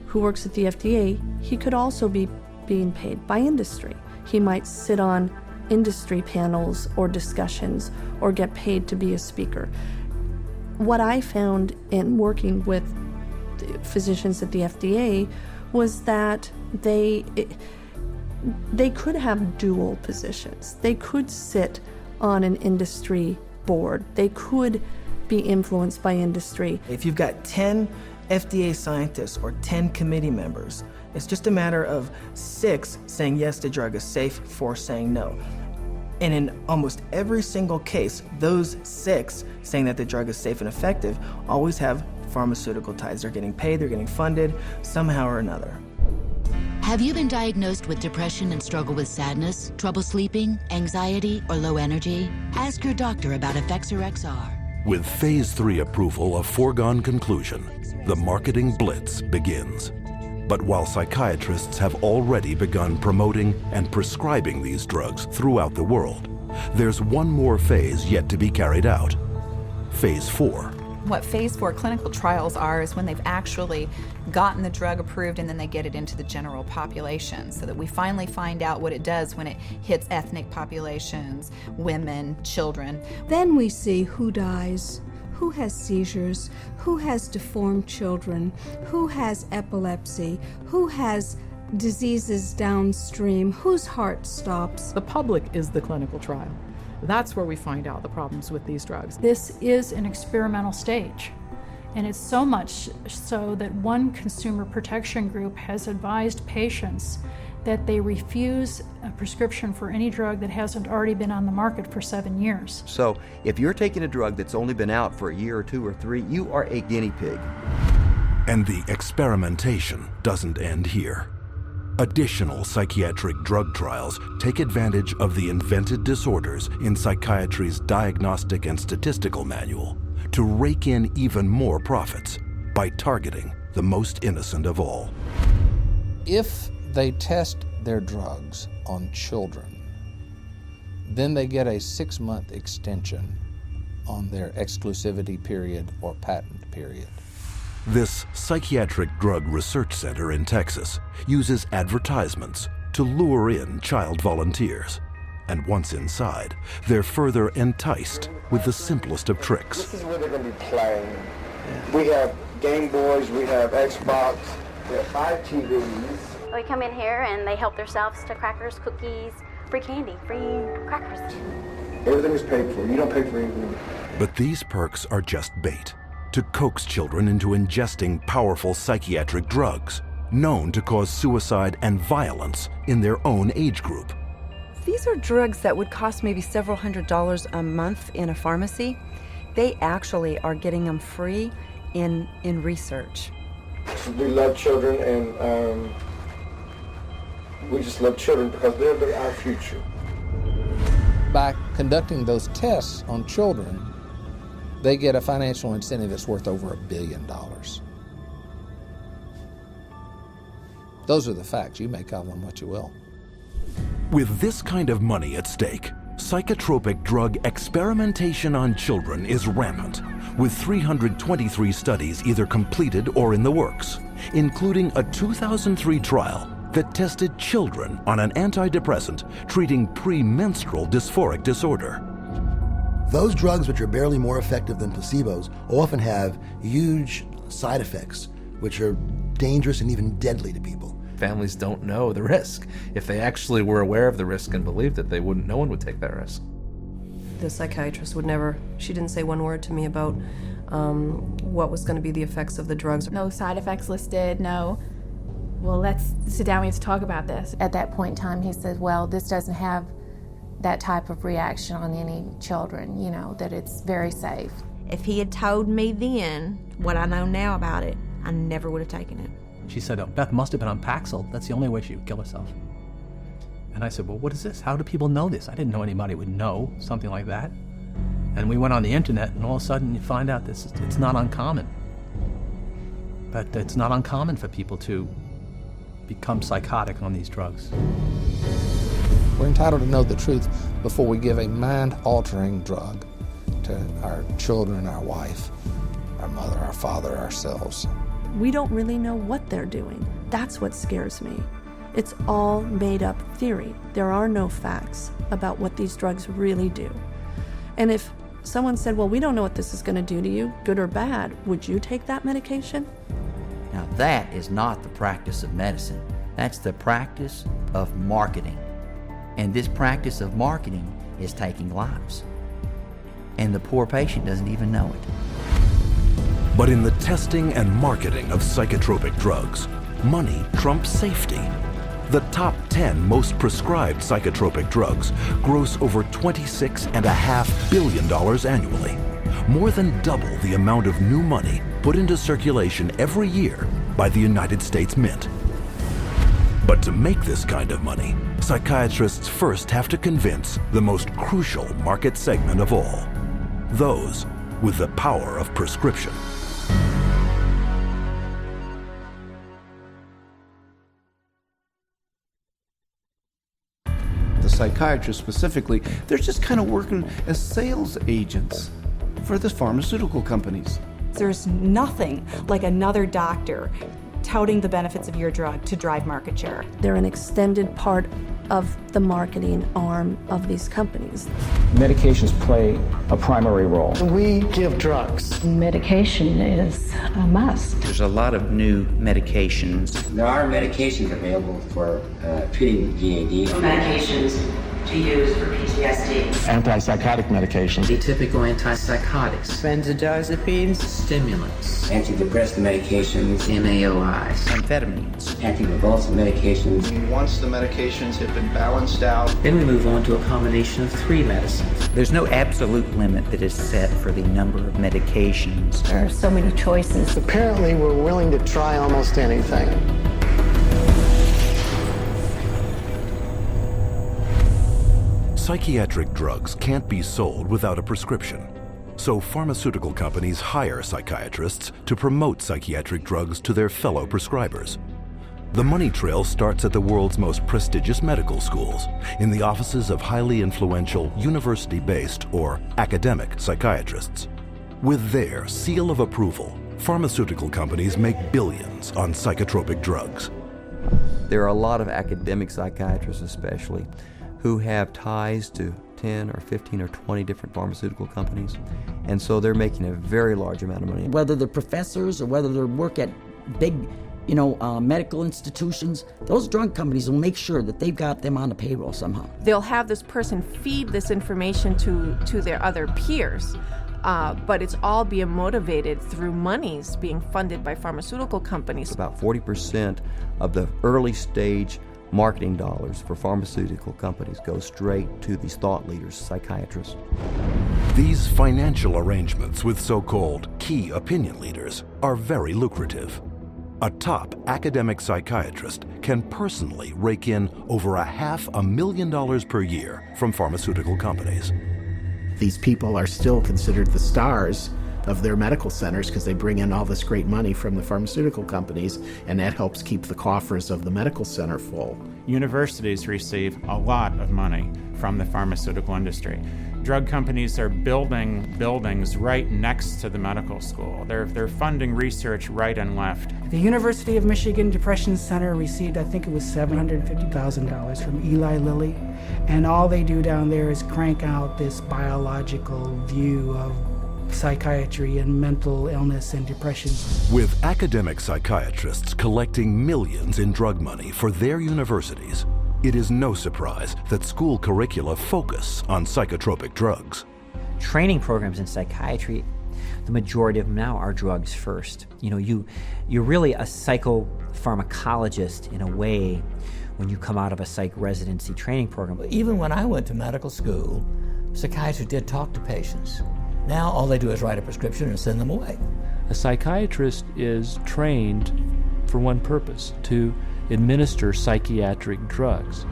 who works at the FDA, he could also be being paid by industry. He might sit on industry panels or discussions or get paid to be a speaker. What I found in working with physicians at the FDA was that they could have dual positions. They could sit on an industry board. They could be influenced by industry. If you've got 10 FDA scientists or 10 committee members, it's just a matter of 6 saying yes, the drug is safe, 4 saying no. And in almost every single case, those 6 saying that the drug is safe and effective always have pharmaceutical ties. They're getting paid, they're getting funded somehow or another. Have you been diagnosed with depression and struggle with sadness, trouble sleeping, anxiety, or low energy? Ask your doctor about Effexor XR. With Phase 3 approval of foregone conclusion, the marketing blitz begins. But while psychiatrists have already begun promoting and prescribing these drugs throughout the world, there's one more phase yet to be carried out. Phase 4. What Phase 4 clinical trials are is when they've actually gotten the drug approved and then they get it into the general population, so that we finally find out what it does when it hits ethnic populations, women, children. Then we see who dies, who has seizures, who has deformed children, who has epilepsy, who has diseases downstream, whose heart stops. The public is the clinical trial. That's where we find out the problems with these drugs. This is an experimental stage, and it's so much so that one consumer protection group has advised patients that they refuse a prescription for any drug that hasn't already been on the market for 7 years. So if you're taking a drug that's only been out for a year or 2 or 3, you are a guinea pig. And the experimentation doesn't end here. Additional psychiatric drug trials take advantage of the invented disorders in psychiatry's Diagnostic and Statistical Manual to rake in even more profits by targeting the most innocent of all. If they test their drugs on children, then they get a 6-month extension on their exclusivity period or patent period. This psychiatric drug research center in Texas uses advertisements to lure in child volunteers. And once inside, they're further enticed with the simplest of tricks. This is where they're going to be playing. We have Game Boys, we have Xbox, we have 5 TVs. They come in here and they help themselves to crackers, cookies, free candy, free crackers. Everything is paid for. You don't pay for anything. But these perks are just bait to coax children into ingesting powerful psychiatric drugs known to cause suicide and violence in their own age group. These are drugs that would cost maybe several $100s a month in a pharmacy. They actually are getting them free in research. We love children, and we just love children because they're our future. By conducting those tests on children, they get a financial incentive that's worth over $1 billion. Those are the facts. You make of them what you will. With this kind of money at stake, psychotropic drug experimentation on children is rampant, with 323 studies either completed or in the works, including a 2003 trial that tested children on an antidepressant treating premenstrual dysphoric disorder. Those drugs, which are barely more effective than placebos, often have huge side effects, which are dangerous and even deadly to people. Families don't know the risk. If they actually were aware of the risk and believed it, no one would take that risk. The psychiatrist she didn't say one word to me about what was going to be the effects of the drugs. No side effects listed, no. Well, let's sit down, we have to talk about this. At that point in time, he said, well, this doesn't have that type of reaction on any children, that it's very safe. If he had told me then what I know now about it, I never would have taken it. She said, oh, Beth must have been on Paxil. That's the only way she would kill herself. And I said, well, what is this? How do people know this? I didn't know anybody would know something like that. And we went on the internet, and all of a sudden you find out it's not uncommon. But it's not uncommon for people to become psychotic on these drugs. We're entitled to know the truth before we give a mind-altering drug to our children, our wife, our mother, our father, ourselves. We don't really know what they're doing. That's what scares me. It's all made up theory. There are no facts about what these drugs really do. And if someone said, well, we don't know what this is going to do to you, good or bad, would you take that medication? Now that is not the practice of medicine. That's the practice of marketing. And this practice of marketing is taking lives. And the poor patient doesn't even know it. But in the testing and marketing of psychotropic drugs, money trumps safety. The top 10 most prescribed psychotropic drugs gross over $26.5 billion annually, more than double the amount of new money put into circulation every year by the United States Mint. But to make this kind of money, psychiatrists first have to convince the most crucial market segment of all, those with the power of prescription. The psychiatrists specifically, they're just kind of working as sales agents for the pharmaceutical companies. There's nothing like another doctor touting the benefits of your drug to drive market share. They're an extended part of the marketing arm of these companies. Medications play a primary role. We give drugs. Medication is a must. There's a lot of new medications. There are medications available for treating GAD. Medications to use for PTSD. Antipsychotic medications. Atypical antipsychotics. Benzodiazepines. Stimulants. Antidepressant medications. MAOIs. Amphetamines. Anticonvulsant medications. Once the medications have been balanced out, then we move on to a combination of 3 medicines. There's no absolute limit that is set for the number of medications. There are so many choices. Apparently, we're willing to try almost anything. Psychiatric drugs can't be sold without a prescription, so pharmaceutical companies hire psychiatrists to promote psychiatric drugs to their fellow prescribers. The money trail starts at the world's most prestigious medical schools, in the offices of highly influential university-based or academic psychiatrists. With their seal of approval, pharmaceutical companies make billions on psychotropic drugs. There are a lot of academic psychiatrists especially who have ties to 10 or 15 or 20 different pharmaceutical companies, and so they're making a very large amount of money. Whether they're professors or whether they work at big, medical institutions, those drug companies will make sure that they've got them on the payroll somehow. They'll have this person feed this information to their other peers, but it's all being motivated through monies being funded by pharmaceutical companies. About 40% of the early stage marketing dollars for pharmaceutical companies go straight to these thought leaders, psychiatrists. These financial arrangements with so-called key opinion leaders are very lucrative. A top academic psychiatrist can personally rake in over $500,000 per year from pharmaceutical companies. These people are still considered the stars of their medical centers because they bring in all this great money from the pharmaceutical companies, and that helps keep the coffers of the medical center full. Universities receive a lot of money from the pharmaceutical industry. Drug companies are building buildings right next to the medical school. They're funding research right and left. The University of Michigan Depression Center received, I think it was $750,000 from Eli Lilly, and all they do down there is crank out this biological view of psychiatry and mental illness and depression. With academic psychiatrists collecting millions in drug money for their universities, it is no surprise that school curricula focus on psychotropic drugs. Training programs in psychiatry, the majority of them now are drugs first. You're really a psychopharmacologist in a way when you come out of a psych residency training program. Even when I went to medical school, psychiatrists did talk to patients. Now all they do is write a prescription and send them away. A psychiatrist is trained for one purpose, to administer psychiatric drugs.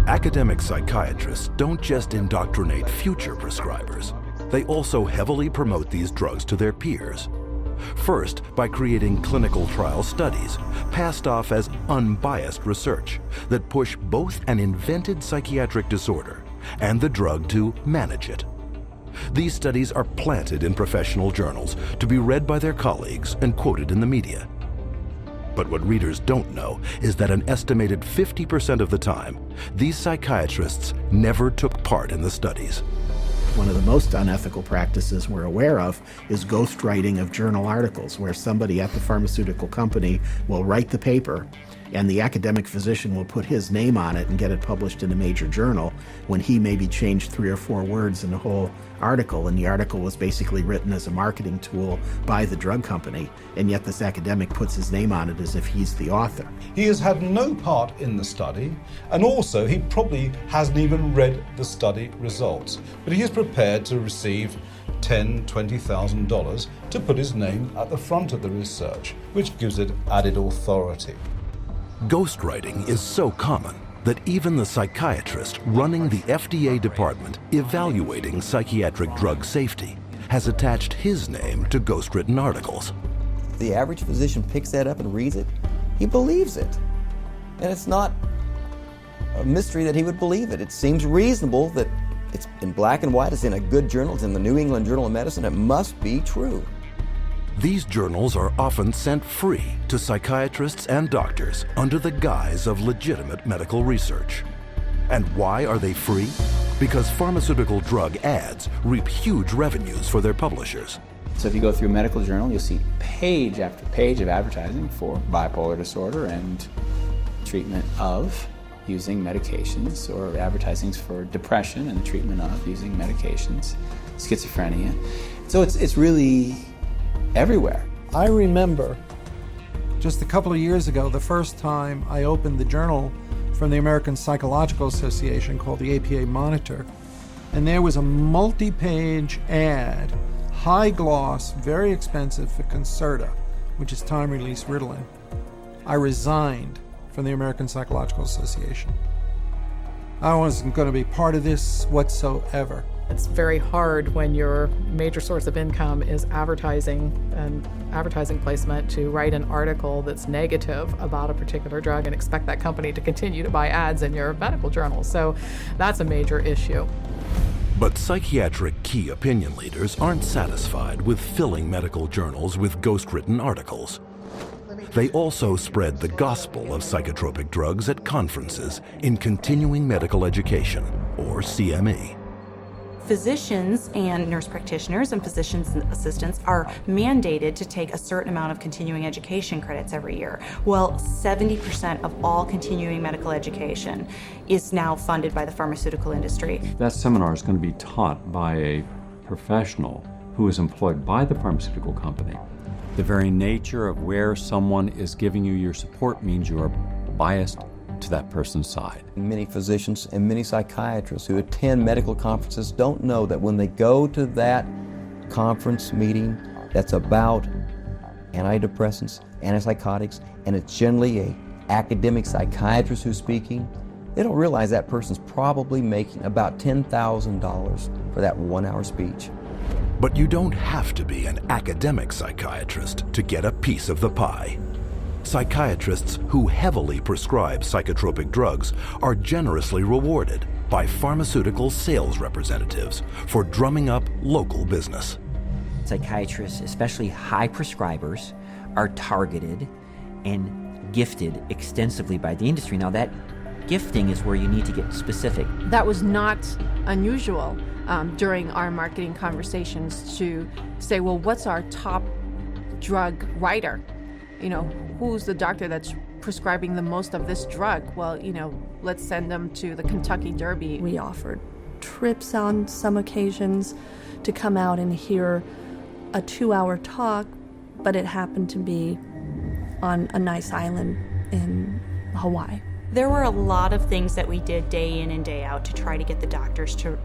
Academic psychiatrists don't just indoctrinate future prescribers. They also heavily promote these drugs to their peers. First, by creating clinical trial studies, passed off as unbiased research that push both an invented psychiatric disorder and the drug to manage it. These studies are planted in professional journals to be read by their colleagues and quoted in the media. But what readers don't know is that an estimated 50% of the time, these psychiatrists never took part in the studies. One of the most unethical practices we're aware of is ghostwriting of journal articles, where somebody at the pharmaceutical company will write the paper and the academic physician will put his name on it and get it published in a major journal when he maybe changed 3 or 4 words in the whole article, and the article was basically written as a marketing tool by the drug company, and yet this academic puts his name on it as if he's the author. He has had no part in the study, and also he probably hasn't even read the study results, but he is prepared to receive $10,000, $20,000 to put his name at the front of the research, which gives it added authority. Ghostwriting is so common that even the psychiatrist running the FDA department evaluating psychiatric drug safety has attached his name to ghostwritten articles. The average physician picks that up and reads it. He believes it. And it's not a mystery that he would believe it. It seems reasonable that it's in black and white, it's in a good journal, it's in the New England Journal of Medicine, it must be true. These journals are often sent free to psychiatrists and doctors under the guise of legitimate medical research. And why are they free? Because pharmaceutical drug ads reap huge revenues for their publishers. So if you go through a medical journal, you'll see page after page of advertising for bipolar disorder and treatment of using medications, or advertisings for depression and the treatment of using medications, schizophrenia. So it's really everywhere. I remember just a couple of years ago, the first time I opened the journal from the American Psychological Association called the APA Monitor, and there was a multi-page ad, high gloss, very expensive, for Concerta, which is time-release Ritalin. I resigned from the American Psychological Association. I wasn't going to be part of this whatsoever. It's very hard when your major source of income is advertising and advertising placement to write an article that's negative about a particular drug and expect that company to continue to buy ads in your medical journal. So that's a major issue. But psychiatric key opinion leaders aren't satisfied with filling medical journals with ghost-written articles. They also spread the gospel of psychotropic drugs at conferences in continuing medical education, or CME. Physicians and nurse practitioners and physician's assistants are mandated to take a certain amount of continuing education credits every year. Well, 70% of all continuing medical education is now funded by the pharmaceutical industry. That seminar is going to be taught by a professional who is employed by the pharmaceutical company. The very nature of where someone is giving you your support means you are biased to that person's side. Many physicians and many psychiatrists who attend medical conferences don't know that when they go to that conference meeting that's about antidepressants, antipsychotics, and it's generally an academic psychiatrist who's speaking, they don't realize that person's probably making about $10,000 for that 1 hour speech. But you don't have to be an academic psychiatrist to get a piece of the pie. Psychiatrists who heavily prescribe psychotropic drugs are generously rewarded by pharmaceutical sales representatives for drumming up local business. Psychiatrists, especially high prescribers, are targeted and gifted extensively by the industry. Now, that gifting is where you need to get specific. That was not unusual during our marketing conversations to say, well, what's our top drug writer? You know, who's the doctor that's prescribing the most of this drug? Well, you know, let's send them to the Kentucky Derby. We offered trips on some occasions to come out and hear a 2-hour talk, but it happened to be on a nice island in Hawaii. There were a lot of things that we did day in and day out to try to get the doctors to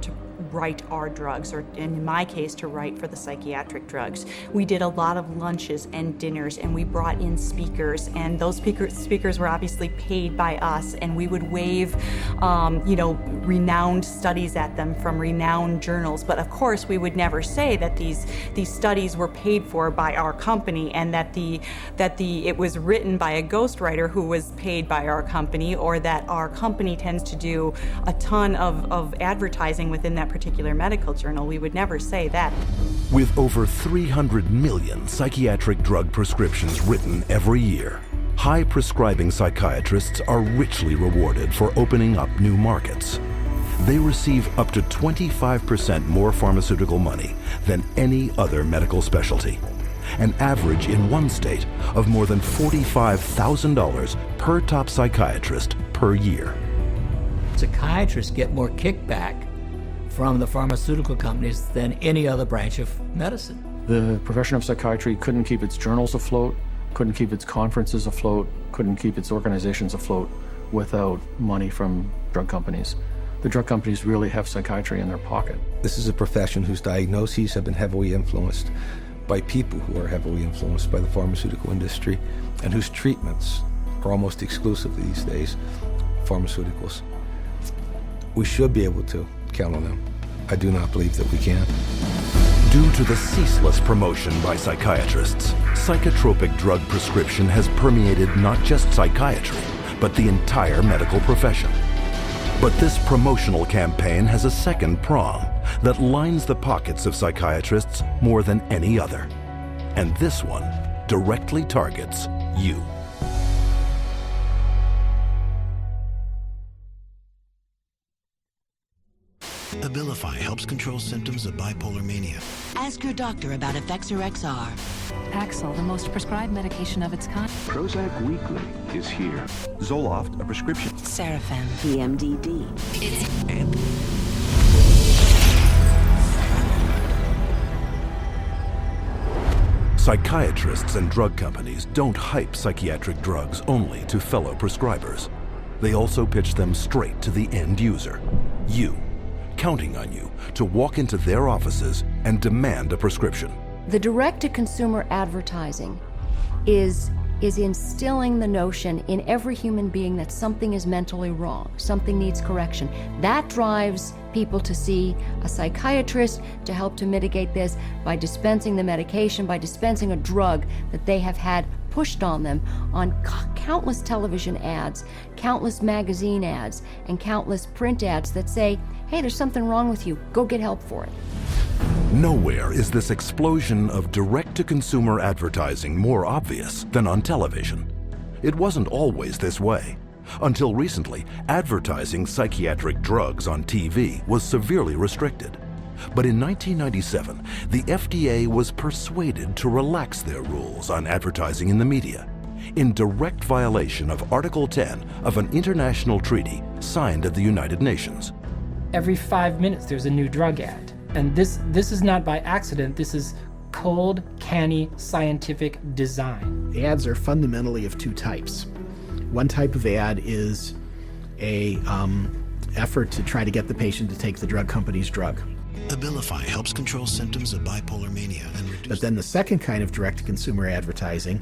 write our drugs, or in my case, to write for the psychiatric drugs. We did a lot of lunches and dinners, and we brought in speakers, and those speakers were obviously paid by us, and we would wave, renowned studies at them from renowned journals. But of course, we would never say that these studies were paid for by our company, and that it was written by a ghostwriter who was paid by our company, or that our company tends to do a ton of advertising within that particular medical journal. We would never say that. With over 300 million psychiatric drug prescriptions written every year, high prescribing psychiatrists are richly rewarded for opening up new markets. They receive up to 25% more pharmaceutical money than any other medical specialty, an average in one state of more than $45,000 per top psychiatrist per year. Psychiatrists get more kickback from the pharmaceutical companies than any other branch of medicine. The profession of psychiatry couldn't keep its journals afloat, couldn't keep its conferences afloat, couldn't keep its organizations afloat without money from drug companies. The drug companies really have psychiatry in their pocket. This is a profession whose diagnoses have been heavily influenced by people who are heavily influenced by the pharmaceutical industry, and whose treatments are almost exclusively these days pharmaceuticals. We should be able to count on them. I do not believe that we can. Due to the ceaseless promotion by psychiatrists, psychotropic drug prescription has permeated not just psychiatry, but the entire medical profession. But this promotional campaign has a second prong that lines the pockets of psychiatrists more than any other. And this one directly targets you. Abilify helps control symptoms of bipolar mania. Ask your doctor about Effexor XR. Paxil, the most prescribed medication of its kind. Prozac Weekly is here. Zoloft, a prescription. Sarafem. PMDD. Psychiatrists and drug companies don't hype psychiatric drugs only to fellow prescribers. They also pitch them straight to the end user, you, counting on you to walk into their offices and demand a prescription. The direct-to-consumer advertising is instilling the notion in every human being that something is mentally wrong, something needs correction. That drives people to see a psychiatrist to help to mitigate this by dispensing the medication, by dispensing a drug that they have had pushed on them on countless television ads, countless magazine ads, and countless print ads that say, hey, there's something wrong with you, go get help for it. Nowhere is this explosion of direct-to-consumer advertising more obvious than on television. It wasn't always this way. Until recently, advertising psychiatric drugs on TV was severely restricted. But in 1997, the FDA was persuaded to relax their rules on advertising in the media, in direct violation of Article 10 of an international treaty signed at the United Nations. Every 5 minutes there's a new drug ad. And this is not by accident. This is cold, canny, scientific design. The ads are fundamentally of two types. One type of ad is a effort to try to get the patient to take the drug company's drug. Abilify helps control symptoms of bipolar mania and reduce... But then the second kind of direct-to-consumer advertising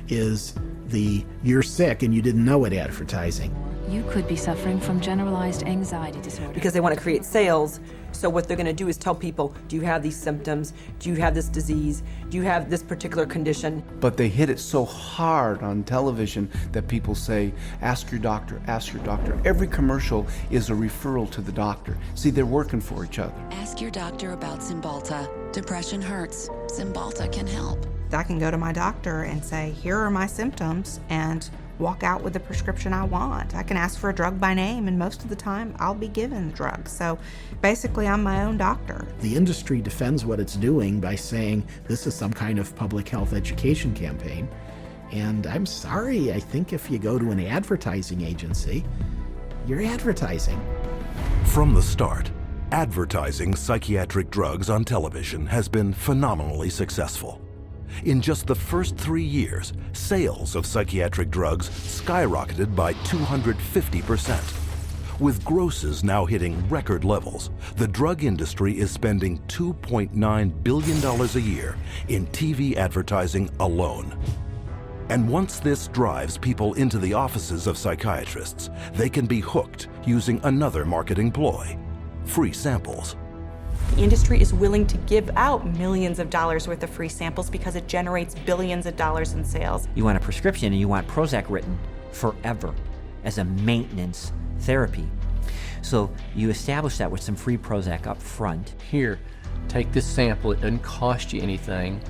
is the you're sick and you didn't know it advertising. You could be suffering from generalized anxiety disorder. Because they want to create sales, so what they're going to do is tell people, do you have these symptoms? Do you have this disease? Do you have this particular condition? But they hit it so hard on television that people say, ask your doctor, ask your doctor. Every commercial is a referral to the doctor. See, they're working for each other. Ask your doctor about Cymbalta. Depression hurts. Cymbalta can help. I can go to my doctor and say, here are my symptoms, and walk out with the prescription I want. I can ask for a drug by name, and most of the time I'll be given the drug. So basically, I'm my own doctor. The industry defends what it's doing by saying this is some kind of public health education campaign. And I'm sorry, I think if you go to an advertising agency, you're advertising. From the start, advertising psychiatric drugs on television has been phenomenally successful. In just the first 3 years, sales of psychiatric drugs skyrocketed by 250%. With grosses now hitting record levels, the drug industry is spending $2.9 billion a year in TV advertising alone. And once this drives people into the offices of psychiatrists, they can be hooked using another marketing ploy: free samples. The industry is willing to give out millions of dollars worth of free samples because it generates billions of dollars in sales. You want a prescription and you want Prozac written forever as a maintenance therapy. So you establish that with some free Prozac up front. Here, take this sample, it doesn't cost you anything,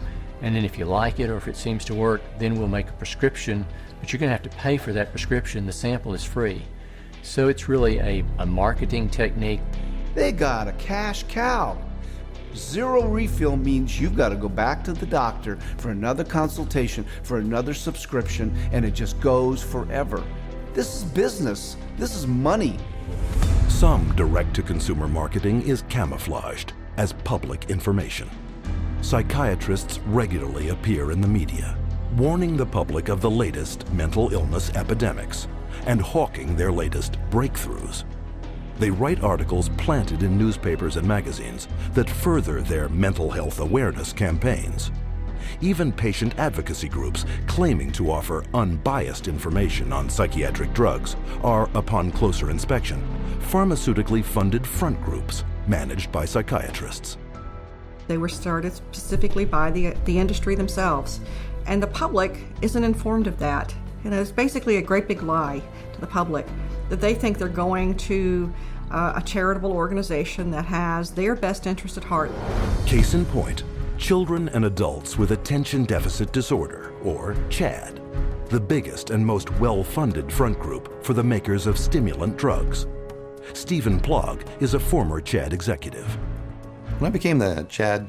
and then if you like it or if it seems to work, then we'll make a prescription, but you're going to have to pay for that prescription. The sample is free. So it's really a marketing technique. They got a cash cow. Zero refill means you've got to go back to the doctor for another consultation, for another subscription, and it just goes forever. This is business. This is money. Some direct-to-consumer marketing is camouflaged as public information. Psychiatrists regularly appear in the media, warning the public of the latest mental illness epidemics and hawking their latest breakthroughs. They write articles planted in newspapers and magazines that further their mental health awareness campaigns. Even patient advocacy groups claiming to offer unbiased information on psychiatric drugs are, upon closer inspection, pharmaceutically funded front groups managed by psychiatrists. They were started specifically by the industry themselves, and the public isn't informed of that. It's basically a great big lie to the public that they think they're going to a charitable organization that has their best interest at heart. Case in point, children and adults with attention deficit disorder, or CHADD, the biggest and most well-funded front group for the makers of stimulant drugs. Stephen Plog is a former CHADD executive. When I became the CHADD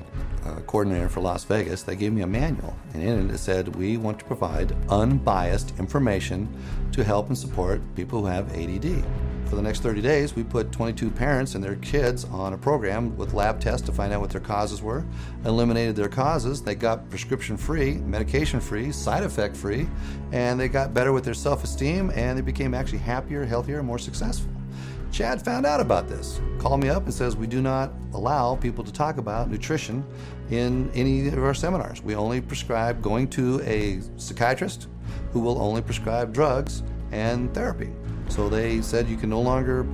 coordinator for Las Vegas, they gave me a manual, and in it said, we want to provide unbiased information to help and support people who have ADD. For the next 30 days, we put 22 parents and their kids on a program with lab tests to find out what their causes were, eliminated their causes, they got prescription free, medication free, side effect free, and they got better with their self-esteem, and they became actually happier, healthier, and more successful. CHADD found out about this, called me up and says, we do not allow people to talk about nutrition in any of our seminars. We only prescribe going to a psychiatrist who will only prescribe drugs and therapy. So they said you can no longer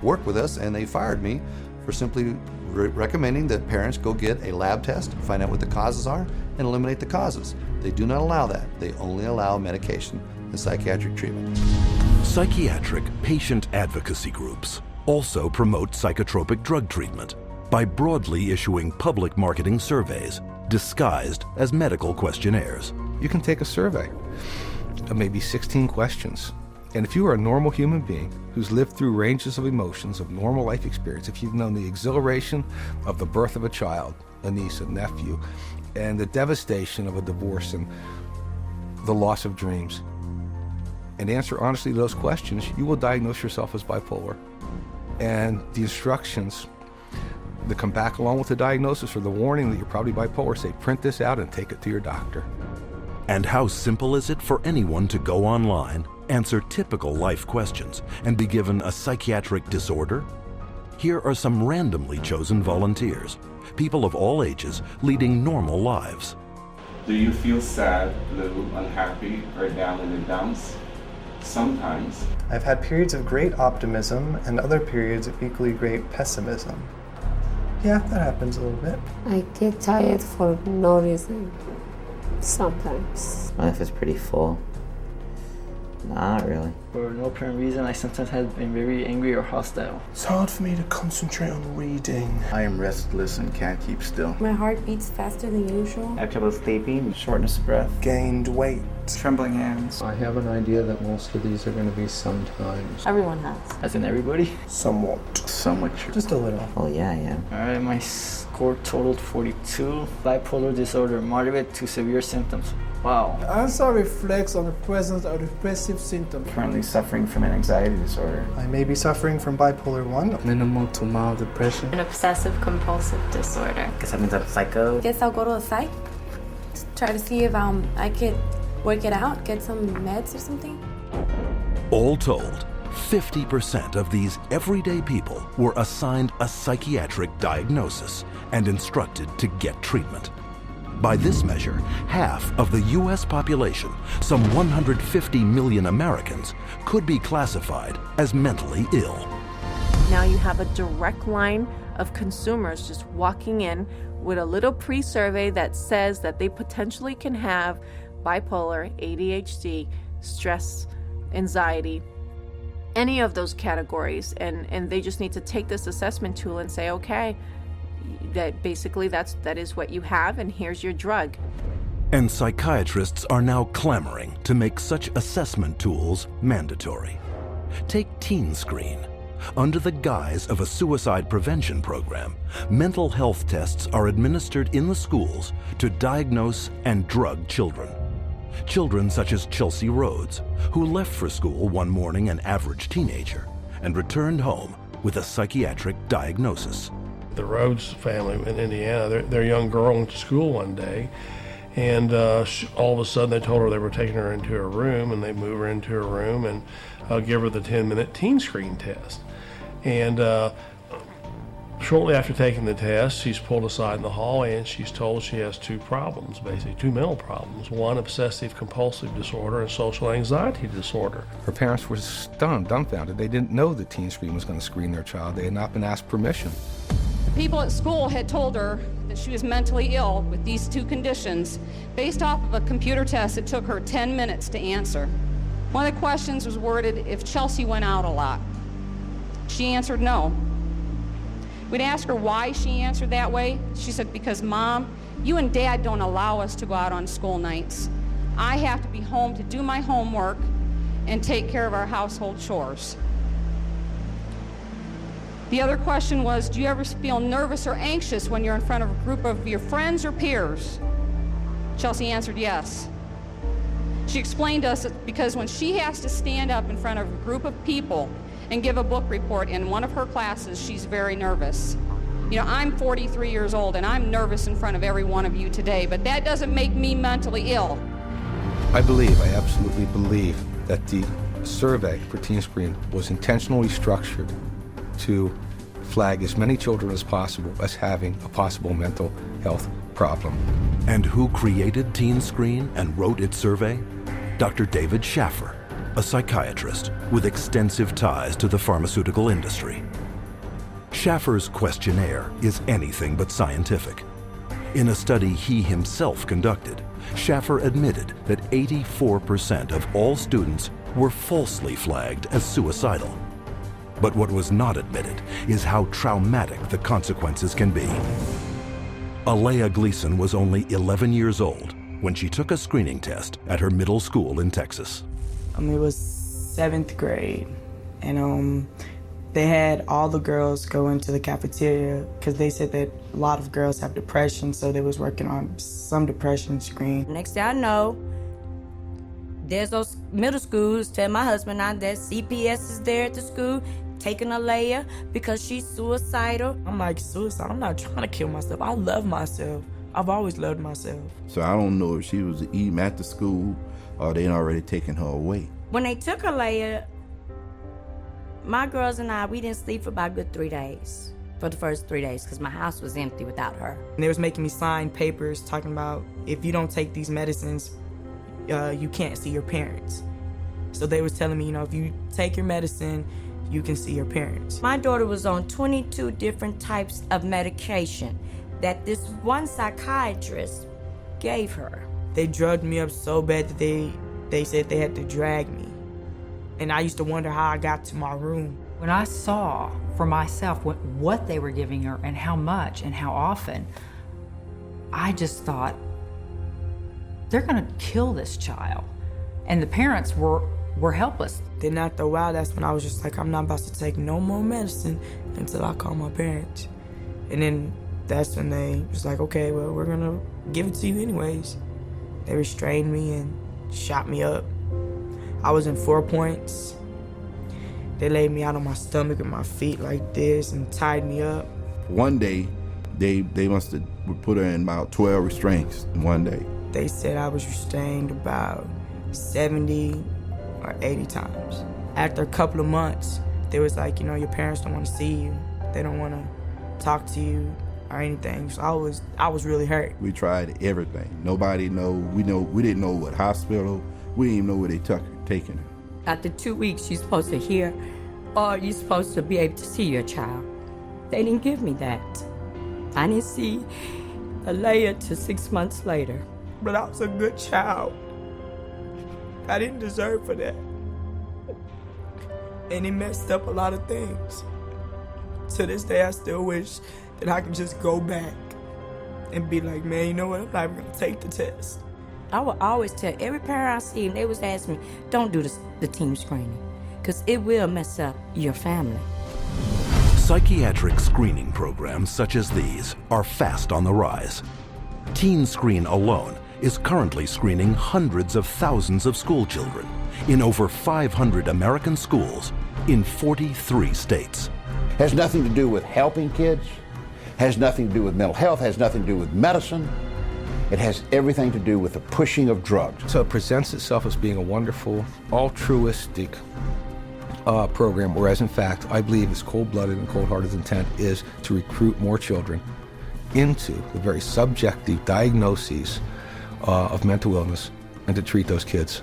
work with us, and they fired me for simply recommending that parents go get a lab test, find out what the causes are, and eliminate the causes. They do not allow that. They only allow medication and psychiatric treatment. Psychiatric patient advocacy groups also promote psychotropic drug treatment by broadly issuing public marketing surveys disguised as medical questionnaires. You can take a survey of maybe 16 questions. And if you are a normal human being who's lived through ranges of emotions of normal life experience, if you've known the exhilaration of the birth of a child, a niece, a nephew, and the devastation of a divorce and the loss of dreams, and answer honestly to those questions, you will diagnose yourself as bipolar. And the instructions that come back along with the diagnosis or the warning that you're probably bipolar say, print this out and take it to your doctor. And how simple is it for anyone to go online, answer typical life questions, and be given a psychiatric disorder? Here are some randomly chosen volunteers, people of all ages leading normal lives. Do you feel sad, blue, unhappy, or down in the dumps? Sometimes. I've had periods of great optimism and other periods of equally great pessimism. Yeah, that happens a little bit. I get tired for no reason. Sometimes. Life is pretty full. Not really. For no apparent reason, I sometimes have been very angry or hostile. It's hard for me to concentrate on reading. I am restless and can't keep still. My heart beats faster than usual. I have trouble sleeping, shortness of breath. Gained weight. Trembling hands. I have an idea that most of these are going to be sometimes. Everyone has. As in everybody? Somewhat. Somewhat true. Just a little. Oh yeah, I am. Alright, my score totaled 42. Bipolar disorder, moderate to severe symptoms. Wow. The answer reflects on the presence of depressive symptoms. Currently suffering from an anxiety disorder. I may be suffering from bipolar 1. Minimal to mild depression. An obsessive compulsive disorder. Guess that means I'm psycho. Guess I'll go to a psych. Try to see if I could work it out, get some meds or something. All told, 50% of these everyday people were assigned a psychiatric diagnosis and instructed to get treatment. By this measure, half of the U.S. population, some 150 million Americans, could be classified as mentally ill. Now you have a direct line of consumers just walking in with a little pre-survey that says that they potentially can have bipolar, ADHD, stress, anxiety, any of those categories, and they just need to take this assessment tool and say, okay, that basically that is what you have, and here's your drug. And psychiatrists are now clamoring to make such assessment tools mandatory. Take TeenScreen. Under the guise of a suicide prevention program, mental health tests are administered in the schools to diagnose and drug children. Children such as Chelsea Rhodes, who left for school one morning an average teenager and returned home with a psychiatric diagnosis. The Rhodes family in Indiana, their young girl went to school one day, and all of a sudden they told her they were taking her into her room, and they move her into her room and give her the 10-minute TeenScreen test. And shortly after taking the test, she's pulled aside in the hallway and she's told she has two problems, basically, two mental problems. One, obsessive compulsive disorder, and social anxiety disorder. Her parents were stunned, dumbfounded. They didn't know that TeenScreen was going to screen their child. They had not been asked permission. People at school had told her that she was mentally ill with these two conditions based off of a computer test that took her 10 minutes to answer. One of the questions was worded if Chelsea went out a lot. She answered no. We'd ask her why she answered that way. She said, because Mom, you and Dad don't allow us to go out on school nights. I have to be home to do my homework and take care of our household chores. The other question was, do you ever feel nervous or anxious when you're in front of a group of your friends or peers? Chelsea answered yes. She explained to us that because when she has to stand up in front of a group of people and give a book report in one of her classes, she's very nervous. You know, I'm 43 years old and I'm nervous in front of every one of you today, but that doesn't make me mentally ill. I absolutely believe that the survey for TeenScreen was intentionally structured to flag as many children as possible as having a possible mental health problem. And who created TeenScreen and wrote its survey? Dr. David Schaffer, a psychiatrist with extensive ties to the pharmaceutical industry. Schaffer's questionnaire is anything but scientific. In a study he himself conducted, Schaffer admitted that 84% of all students were falsely flagged as suicidal. But what was not admitted is how traumatic the consequences can be. Alea Gleason was only 11 years old when she took a screening test at her middle school in Texas. It was 7th grade, and they had all the girls go into the cafeteria because they said that a lot of girls have depression, so they was working on some depression screen. Next thing I know, there's those middle schools tell my husband now that CPS is there at the school taking Alea because she's suicidal. I'm like, suicide? I'm not trying to kill myself. I love myself. I've always loved myself. So I don't know if she was eating at the school or they'd already taken her away. When they took Alea, my girls and I, we didn't sleep for about a good 3 days. For the first 3 days, because my house was empty without her. And they was making me sign papers talking about if you don't take these medicines, you can't see your parents. So they was telling me, you know, if you take your medicine, you can see your parents. My daughter was on 22 different types of medication that this one psychiatrist gave her. They drugged me up so bad that they said they had to drag me. And I used to wonder how I got to my room. When I saw for myself what they were giving her and how much and how often, I just thought, they're gonna kill this child. And the parents were helpless. Then after a while, that's when I was just like, I'm not about to take no more medicine until I call my parents. And then that's when they was like, okay, well, we're gonna give it to you anyways. They restrained me and shot me up. I was in 4 points. They laid me out on my stomach with my feet like this and tied me up. One day, they must have put her in about 12 restraints in one day. They said I was restrained about 70 or 80 times. After a couple of months, they was like, you know, your parents don't want to see you. They don't want to talk to you or anything. So I was really hurt. We tried everything. Nobody know. We didn't know what hospital. We didn't even know where they taking her. After 2 weeks, you're supposed to hear, or you're supposed to be able to see your child. They didn't give me that. I didn't see Alea till 6 months later. But I was a good child. I didn't deserve for that. And it messed up a lot of things. To this day, I still wish that I could just go back and be like, man, you know what, I'm not even gonna take the test. I would always tell every parent I see, and they was asking me, don't do the team screening, because it will mess up your family. Psychiatric screening programs such as these are fast on the rise. Teen Screen alone is currently screening hundreds of thousands of school children in over 500 American schools in 43 states. Has nothing to do with helping kids, has nothing to do with mental health, has nothing to do with medicine. It has everything to do with the pushing of drugs. So it presents itself as being a wonderful, altruistic program, whereas in fact, I believe its cold-blooded and cold-hearted intent is to recruit more children into the very subjective diagnoses of mental illness and to treat those kids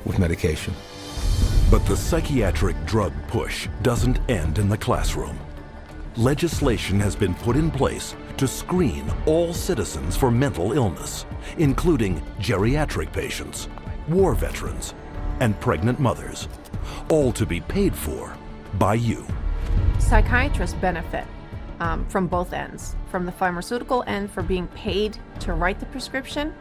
with medication. But the psychiatric drug push doesn't end in the classroom. Legislation has been put in place to screen all citizens for mental illness, including geriatric patients, war veterans, and pregnant mothers, all to be paid for by you. Psychiatrists benefit from both ends, from the pharmaceutical end for being paid to write the prescription,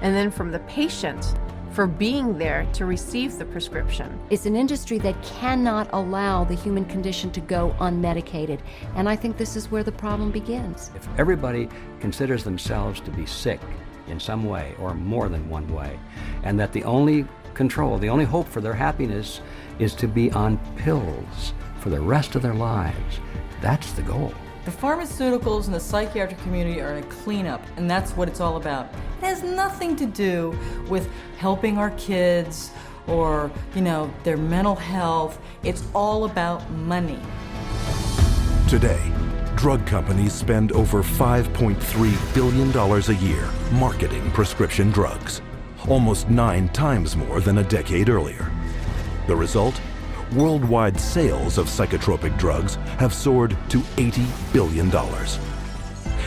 and then from the patient for being there to receive the prescription. It's an industry that cannot allow the human condition to go unmedicated, and I think this is where the problem begins. If everybody considers themselves to be sick in some way or more than one way, and that the only control, the only hope for their happiness is to be on pills for the rest of their lives, that's the goal. The pharmaceuticals and the psychiatric community are in a cleanup, and that's what it's all about. It has nothing to do with helping our kids or, their mental health. It's all about money. Today, drug companies spend over $5.3 billion a year marketing prescription drugs, almost 9 times more than a decade earlier. The result? Worldwide sales of psychotropic drugs have soared to $80 billion.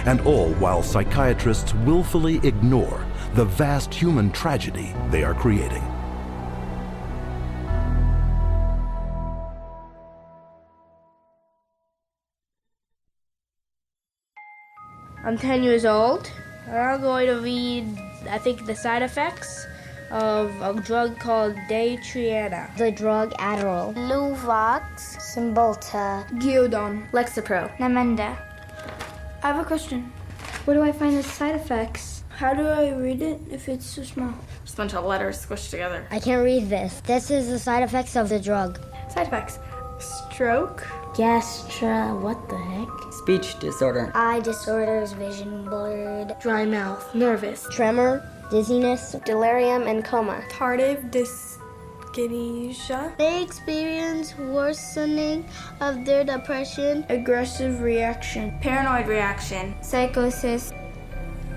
And all while psychiatrists willfully ignore the vast human tragedy they are creating. I'm 10 years old. I'm going to read, I think, the side effects of a drug called Daytriana. The drug Adderall. Luvox. Cymbalta. Gyudon. Lexapro. Namenda. I have a question. Where do I find the side effects? How do I read it if it's so small? Just a bunch of letters squished together. I can't read this. This is the side effects of the drug. Side effects. Stroke. What the heck? Speech disorder. Eye disorders, vision blurred. Dry mouth. Nervous. Tremor. Dizziness, delirium, and coma. Tardive dyskinesia. They experience worsening of their depression. Aggressive reaction. Paranoid reaction. Psychosis.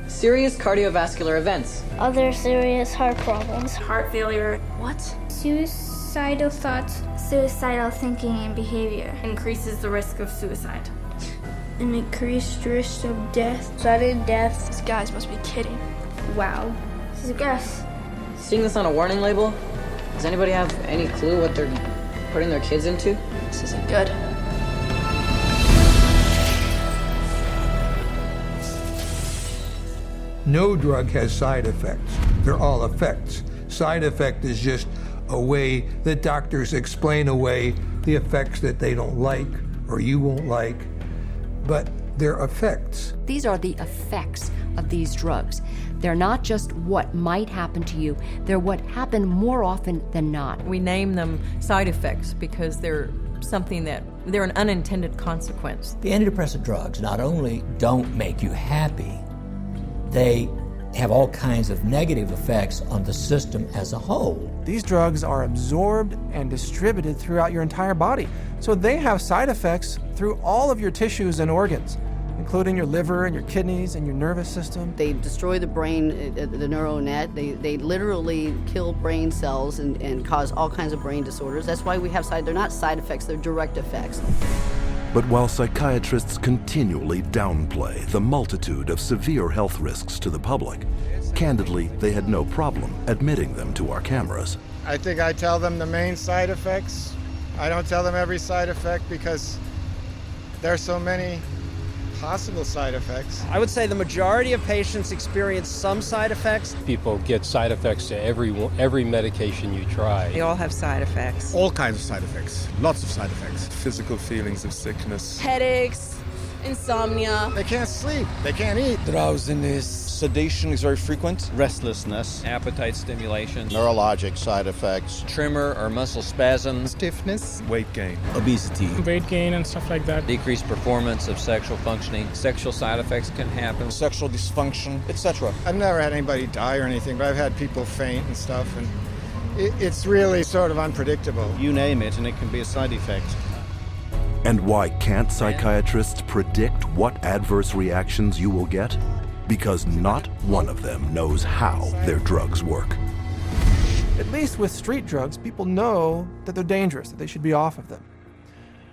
Serious cardiovascular events. Other serious heart problems. Heart failure. What? Suicide. suicidal thoughts, suicidal thinking and behavior, Increases the risk of suicide. an increased risk of death, sudden death. These guys must be kidding. Wow, this is gross. Seeing this on a warning label, does anybody have any clue what they're putting their kids into? This isn't good. No drug has side effects. They're all effects. Side effect is just a way that doctors explain away the effects that they don't like or you won't like, but they're effects. These are the effects of these drugs. They're not just what might happen to you, they're what happen more often than not. We name them side effects because they're an unintended consequence. The antidepressant drugs not only don't make you happy, they have all kinds of negative effects on the system as a whole. These drugs are absorbed and distributed throughout your entire body, so they have side effects through all of your tissues and organs, including your liver and your kidneys and your nervous system. They destroy the brain, the neural net. They literally kill brain cells and cause all kinds of brain disorders. That's why we have they're not side effects, they're direct effects. But while psychiatrists continually downplay the multitude of severe health risks to the public, candidly, they had no problem admitting them to our cameras. I think I tell them the main side effects. I don't tell them every side effect because there are so many possible side effects. I would say the majority of patients experience some side effects. People get side effects to every medication you try. They all have side effects. All kinds of side effects. Lots of side effects. Physical feelings of sickness. Headaches, insomnia. They can't sleep. They can't eat. Drowsiness. Sedation is very frequent. Restlessness. Appetite stimulation. Neurologic side effects. Tremor or muscle spasms. Stiffness. Weight gain. Obesity. Weight gain and stuff like that. Decreased performance of sexual functioning. Sexual side effects can happen. Sexual dysfunction, etc. I've never had anybody die or anything, but I've had people faint and stuff, and it's really sort of unpredictable. You name it, and it can be a side effect. And why can't psychiatrists predict what adverse reactions you will get? Because not one of them knows how their drugs work. At least with street drugs, people know that they're dangerous, that they should be off of them.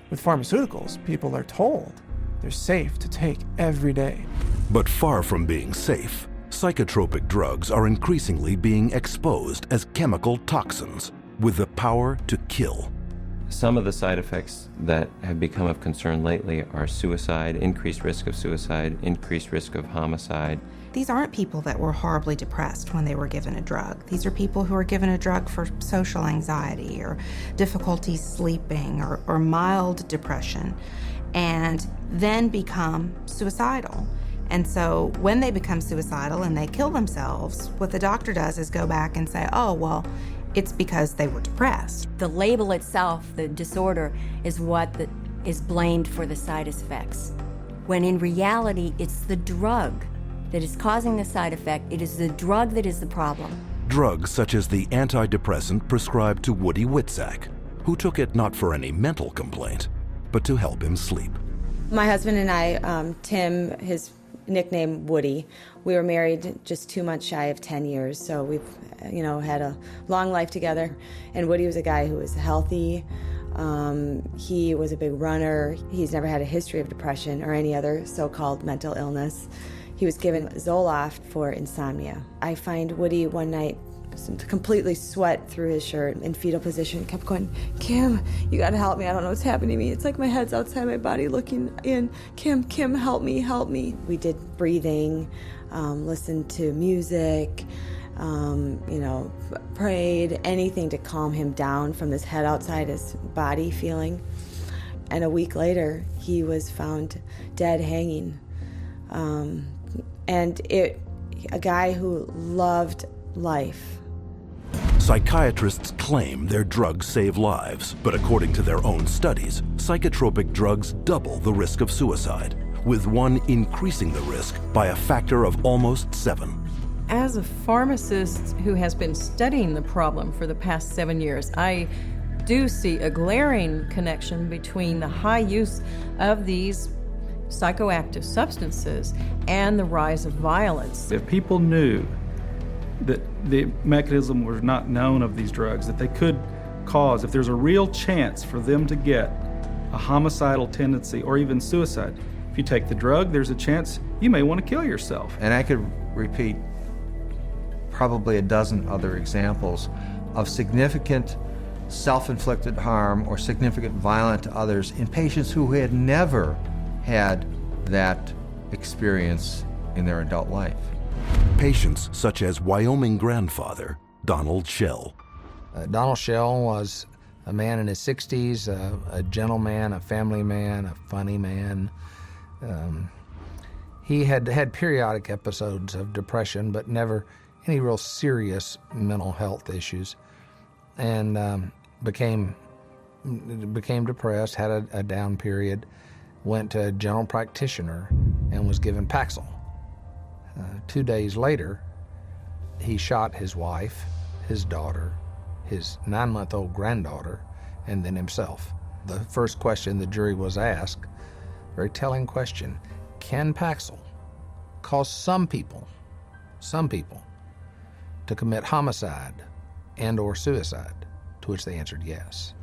With pharmaceuticals, people are told they're safe to take every day. But far from being safe, psychotropic drugs are increasingly being exposed as chemical toxins with the power to kill. Some of the side effects that have become of concern lately are suicide, increased risk of suicide, increased risk of homicide. These aren't people that were horribly depressed when they were given a drug. These are people who are given a drug for social anxiety or difficulty sleeping or mild depression and then become suicidal. And so when they become suicidal and they kill themselves, what the doctor does is go back and say, oh, well, it's because they were depressed. The label itself, the disorder, is what is blamed for the side effects, when in reality, it's the drug that is causing the side effect. It is the drug that is the problem. Drugs such as the antidepressant prescribed to Woody Witzak, who took it not for any mental complaint, but to help him sleep. My husband and I, Tim, his nickname Woody, we were married just 2 months shy of 10 years, so we've had a long life together. And Woody was a guy who was healthy. He was a big runner. He's never had a history of depression or any other so-called mental illness. He was given Zoloft for insomnia. I find Woody one night completely sweat through his shirt in fetal position, kept going, Kim, you gotta help me. I don't know what's happening to me. It's like my head's outside my body looking in. Kim, help me, help me. We did breathing, listened to music, prayed, anything to calm him down from this head outside his body feeling. And a week later, he was found dead hanging. A guy who loved life. Psychiatrists claim their drugs save lives, but according to their own studies, psychotropic drugs double the risk of suicide, with one increasing the risk by a factor of almost 7. As a pharmacist who has been studying the problem for the past 7 years, I do see a glaring connection between the high use of these psychoactive substances and the rise of violence. If people knew that the mechanism was not known of these drugs, that they could cause, if there's a real chance for them to get a homicidal tendency or even suicide, if you take the drug, there's a chance you may want to kill yourself. And I could repeat probably a dozen other examples of significant self-inflicted harm or significant violence to others in patients who had never had that experience in their adult life. Patients such as Wyoming grandfather Donald Schell. Donald Schell was a man in his 60s, a gentleman, a family man, a funny man. He had had periodic episodes of depression, but never any real serious mental health issues, and became depressed, had a down period, went to a general practitioner and was given Paxil. 2 days later, he shot his wife, his daughter, his 9-month-old granddaughter, and then himself. The first question the jury was asked, very telling question, can Paxil cause some people to commit homicide and or suicide? To which they answered yes.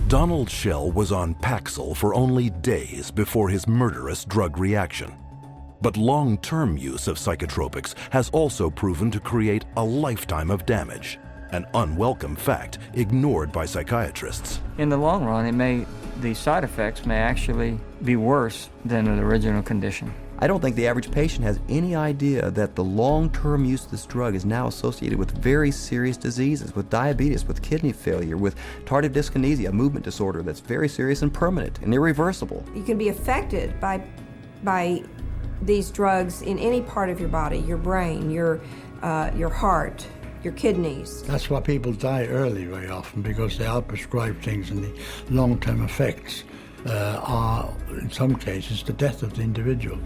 Donald Schell was on Paxil for only days before his murderous drug reaction. But long-term use of psychotropics has also proven to create a lifetime of damage, an unwelcome fact ignored by psychiatrists. In the long run, the side effects may actually be worse than the original condition. I don't think the average patient has any idea that the long-term use of this drug is now associated with very serious diseases, with diabetes, with kidney failure, with tardive dyskinesia, a movement disorder that's very serious and permanent and irreversible. You can be affected by these drugs in any part of your body, your brain, your heart, your kidneys. That's why people die early very often, because they are prescribed things, and the long-term effects are, in some cases, the death of the individual.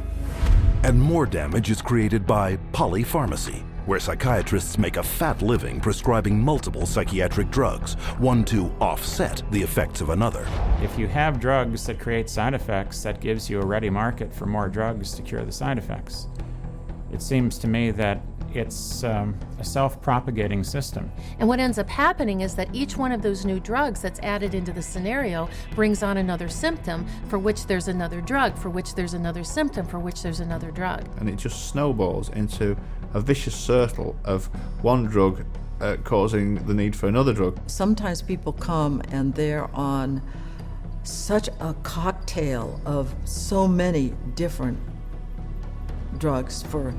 And more damage is created by polypharmacy, where psychiatrists make a fat living prescribing multiple psychiatric drugs, one to offset the effects of another. If you have drugs that create side effects, that gives you a ready market for more drugs to cure the side effects. It seems to me that it's a self-propagating system. And what ends up happening is that each one of those new drugs that's added into the scenario brings on another symptom for which there's another drug, for which there's another symptom, for which there's another drug. And it just snowballs into a vicious circle of one drug causing the need for another drug. Sometimes people come and they're on such a cocktail of so many different drugs for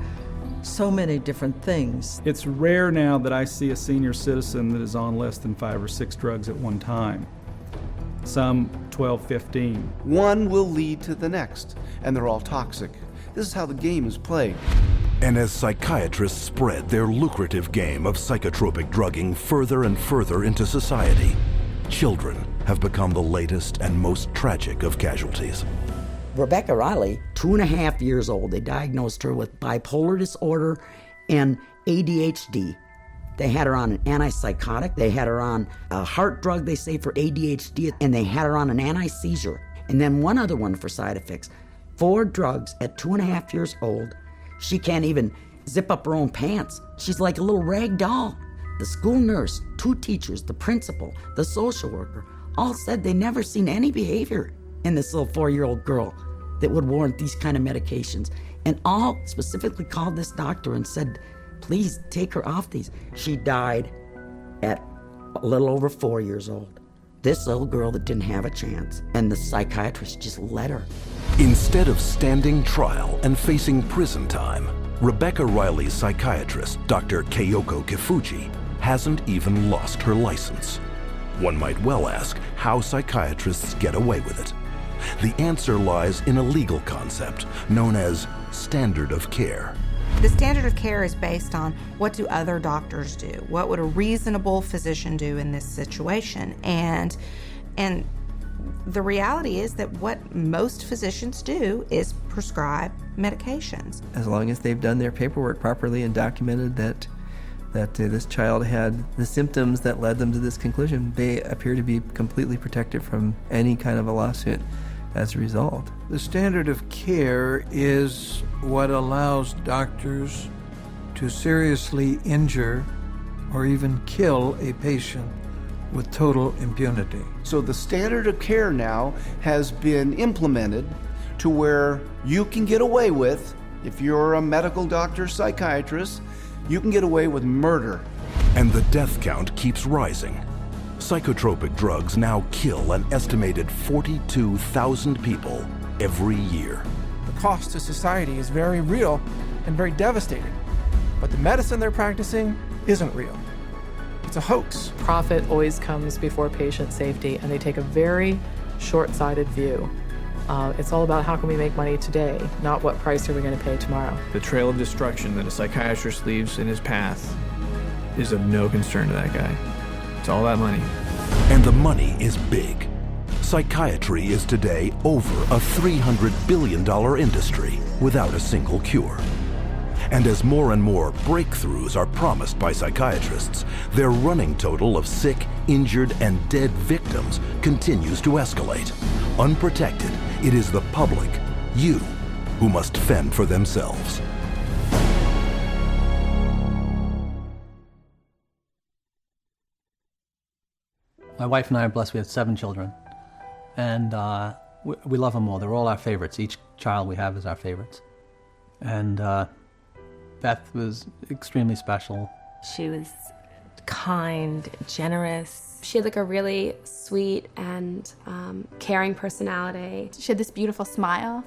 so many different things. It's rare now that I see a senior citizen that is on less than 5 or 6 drugs at one time. Some 12, 15. One will lead to the next, and they're all toxic. This is how the game is played. And as psychiatrists spread their lucrative game of psychotropic drugging further and further into society, children have become the latest and most tragic of casualties. Rebecca Riley, 2.5 years old, they diagnosed her with bipolar disorder and ADHD. They had her on an antipsychotic, they had her on a heart drug, they say, for ADHD, and they had her on an anti-seizure. And then one other one for side effects. 4 drugs at 2.5 years old. She can't even zip up her own pants. She's like a little rag doll. The school nurse, 2 teachers, the principal, the social worker, all said they never seen any behavior in this little 4-year-old girl that would warrant these kind of medications. And all specifically called this doctor and said, please take her off these. She died at a little over 4 years old. This little girl that didn't have a chance, and the psychiatrist just let her. Instead of standing trial and facing prison time, Rebecca Riley's psychiatrist, Dr. Keiko Kifuji, hasn't even lost her license. One might well ask how psychiatrists get away with it. The answer lies in a legal concept known as standard of care. The standard of care is based on what do other doctors do? What would a reasonable physician do in this situation? And the reality is that what most physicians do is prescribe medications. As long as they've done their paperwork properly and documented that this child had the symptoms that led them to this conclusion, they appear to be completely protected from any kind of a lawsuit as a result. The standard of care is what allows doctors to seriously injure or even kill a patient with total impunity. So the standard of care now has been implemented to where you can get away with, if you're a medical doctor, psychiatrist, you can get away with murder. And the death count keeps rising. Psychotropic drugs now kill an estimated 42,000 people every year. The cost to society is very real and very devastating. But the medicine they're practicing isn't real. It's a hoax. Profit always comes before patient safety, and they take a very short-sighted view. It's all about how can we make money today, not what price are we going to pay tomorrow. The trail of destruction that a psychiatrist leaves in his path is of no concern to that guy. It's all that money. And the money is big. Psychiatry is today over a $300 billion industry without a single cure. And as more and more breakthroughs are promised by psychiatrists, their running total of sick, injured, and dead victims continues to escalate. Unprotected, it is the public, you, who must fend for themselves. My wife and I are blessed. We have 7 children, and we love them all. They're all our favorites. Each child we have is our favorites. And Beth was extremely special. She was kind, generous. She had like a really sweet and caring personality. She had this beautiful smile,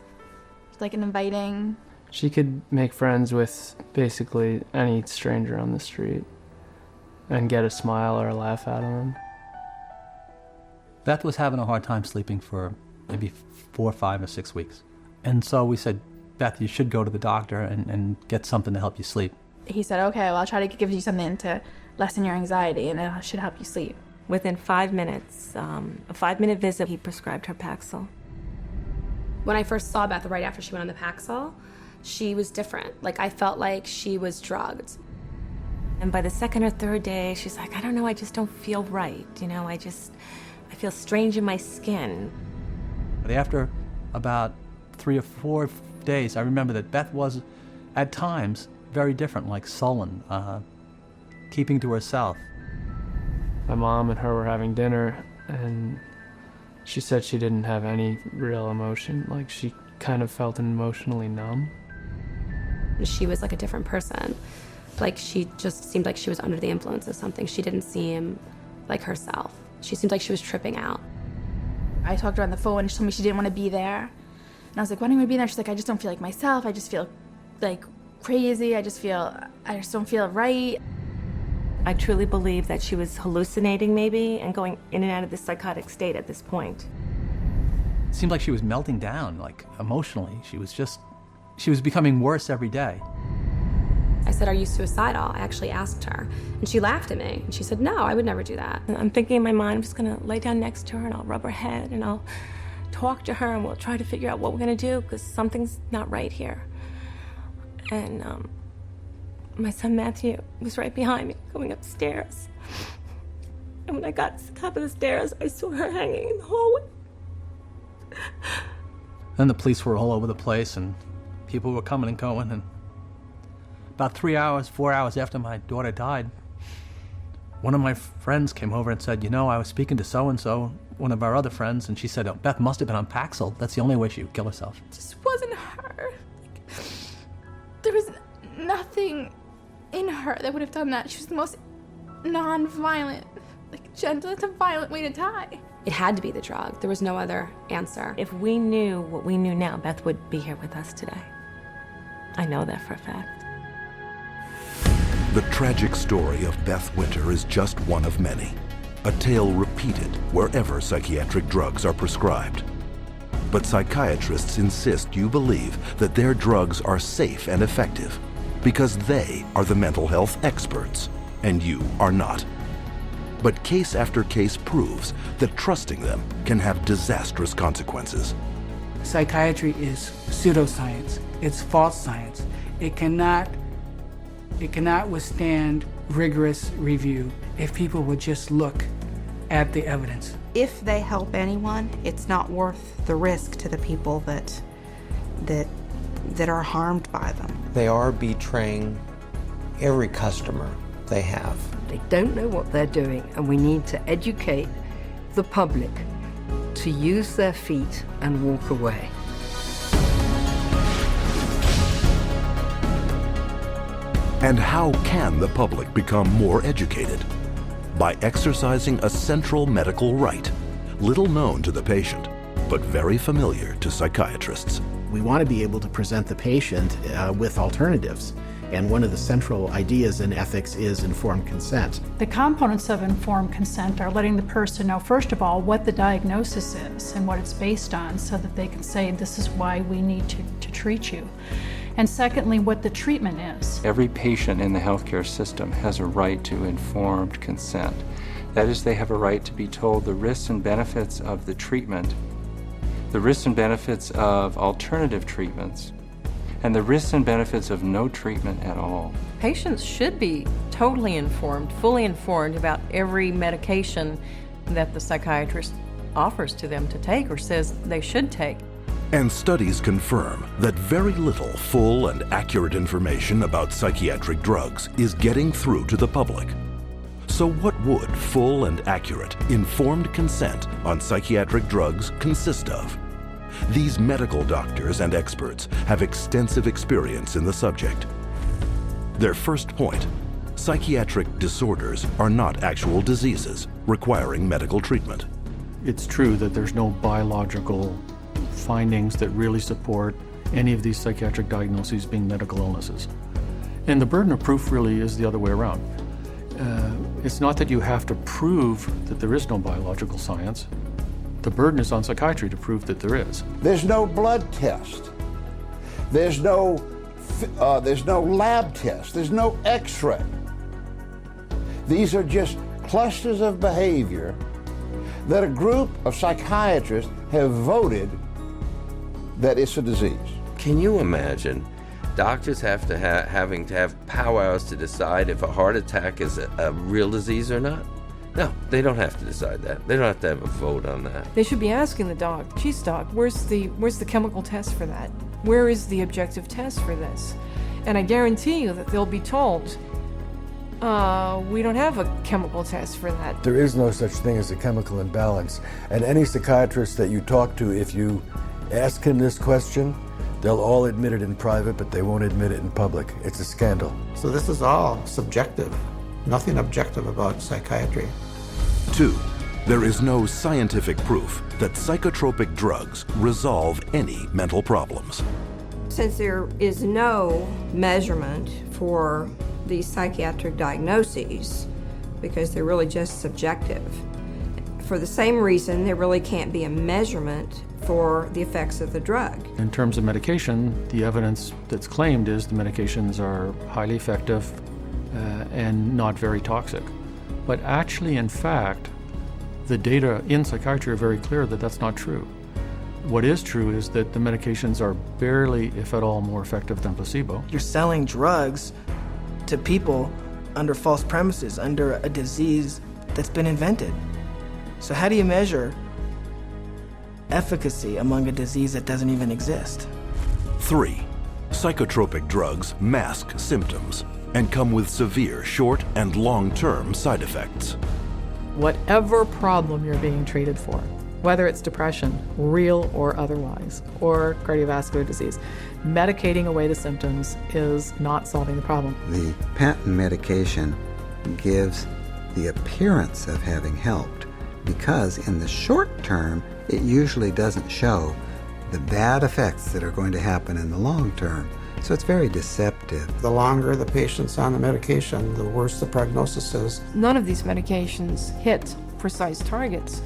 like an inviting. She could make friends with basically any stranger on the street and get a smile or a laugh out of them. Beth was having a hard time sleeping for maybe 4, 5, or 6 weeks. And so we said, Beth, you should go to the doctor and get something to help you sleep. He said, okay, well, I'll try to give you something to lessen your anxiety, and it should help you sleep. Within 5 minutes, a 5-minute visit, he prescribed her Paxil. When I first saw Beth right after she went on the Paxil, she was different. Like, I felt like she was drugged. And by the 2nd or 3rd day, she's like, I don't know, I just don't feel right. You know, I feel strange in my skin. But after about 3 or 4 days, I remember that Beth was, at times, very different, like sullen, keeping to herself. My mom and her were having dinner, and she said she didn't have any real emotion. Like, she kind of felt emotionally numb. She was like a different person. Like, she just seemed like she was under the influence of something. She didn't seem like herself. She seemed like she was tripping out. I talked to her on the phone, and she told me she didn't want to be there. And I was like, why don't you want to be there? She's like, I just don't feel like myself. I just feel like crazy. I just don't feel right. I truly believe that she was hallucinating maybe and going in and out of this psychotic state at this point. It seemed like she was melting down, like emotionally. She was becoming worse every day. I said, are you suicidal? I actually asked her. And she laughed at me. And she said, no, I would never do that. And I'm thinking in my mind, I'm just going to lay down next to her and I'll rub her head and I'll talk to her and we'll try to figure out what we're going to do because something's not right here. And my son Matthew was right behind me going upstairs. And when I got to the top of the stairs, I saw her hanging in the hallway. Then the police were all over the place and people were coming and going. And about 4 hours after my daughter died, one of my friends came over and said, you know, I was speaking to so-and-so, one of our other friends, and she said, oh, Beth must have been on Paxil. That's the only way she would kill herself. It just wasn't her. There was nothing in her that would have done that. She was the most non-violent, gentle. It's a violent way to die. It had to be the drug. There was no other answer. If we knew what we knew now, Beth would be here with us today. I know that for a fact. The tragic story of Beth Winter is just one of many, a tale repeated wherever psychiatric drugs are prescribed. But psychiatrists insist you believe that their drugs are safe and effective because they are the mental health experts and you are not. But case after case proves that trusting them can have disastrous consequences. Psychiatry is pseudoscience. It's false science. It cannot withstand rigorous review if people would just look at the evidence. If they help anyone, it's not worth the risk to the people that are harmed by them. They are betraying every customer they have. They don't know what they're doing, and we need to educate the public to use their feet and walk away. And how can the public become more educated? By exercising a central medical right, little known to the patient, but very familiar to psychiatrists. We want to be able to present the patient with alternatives. And one of the central ideas in ethics is informed consent. The components of informed consent are letting the person know, first of all, what the diagnosis is and what it's based on, so that they can say, this is why we need to treat you. And secondly, what the treatment is. Every patient in the healthcare system has a right to informed consent. That is, they have a right to be told the risks and benefits of the treatment, the risks and benefits of alternative treatments, and the risks and benefits of no treatment at all. Patients should be totally informed, fully informed about every medication that the psychiatrist offers to them to take or says they should take. And studies confirm that very little full and accurate information about psychiatric drugs is getting through to the public. So what would full and accurate, informed consent on psychiatric drugs consist of? These medical doctors and experts have extensive experience in the subject. Their first point: psychiatric disorders are not actual diseases requiring medical treatment. It's true that there's no biological findings that really support any of these psychiatric diagnoses being medical illnesses. And the burden of proof really is the other way around. It's not that you have to prove that there is no biological science. The burden is on psychiatry to prove that there is. There's no blood test. There's no lab test. There's no x-ray. These are just clusters of behavior that a group of psychiatrists have voted that it's a disease. Can you imagine doctors having to have powwows to decide if a heart attack is a real disease or not? No, they don't have to decide that. They don't have to have a vote on that. They should be asking the doc, geez doc, where's the chemical test for that? Where is the objective test for this? And I guarantee you that they'll be told, we don't have a chemical test for that. There is no such thing as a chemical imbalance. And any psychiatrist that you talk to, if you ask him this question, they'll all admit it in private, but they won't admit it in public. It's a scandal. So this is all subjective. Nothing objective about psychiatry. 2, there is no scientific proof that psychotropic drugs resolve any mental problems. Since there is no measurement for these psychiatric diagnoses, because they're really just subjective, for the same reason there really can't be a measurement for the effects of the drug. In terms of medication, the evidence that's claimed is the medications are highly effective and not very toxic. But actually, in fact, the data in psychiatry are very clear that that's not true. What is true is that the medications are barely, if at all, more effective than placebo. You're selling drugs to people under false premises, under a disease that's been invented. So how do you measure efficacy among a disease that doesn't even exist? 3, psychotropic drugs mask symptoms and come with severe short and long-term side effects. Whatever problem you're being treated for, whether it's depression, real or otherwise, or cardiovascular disease, medicating away the symptoms is not solving the problem. The patent medication gives the appearance of having helped because in the short term, it usually doesn't show the bad effects that are going to happen in the long term. So it's very deceptive. The longer the patient's on the medication, the worse the prognosis is. None of these medications hit precise targets.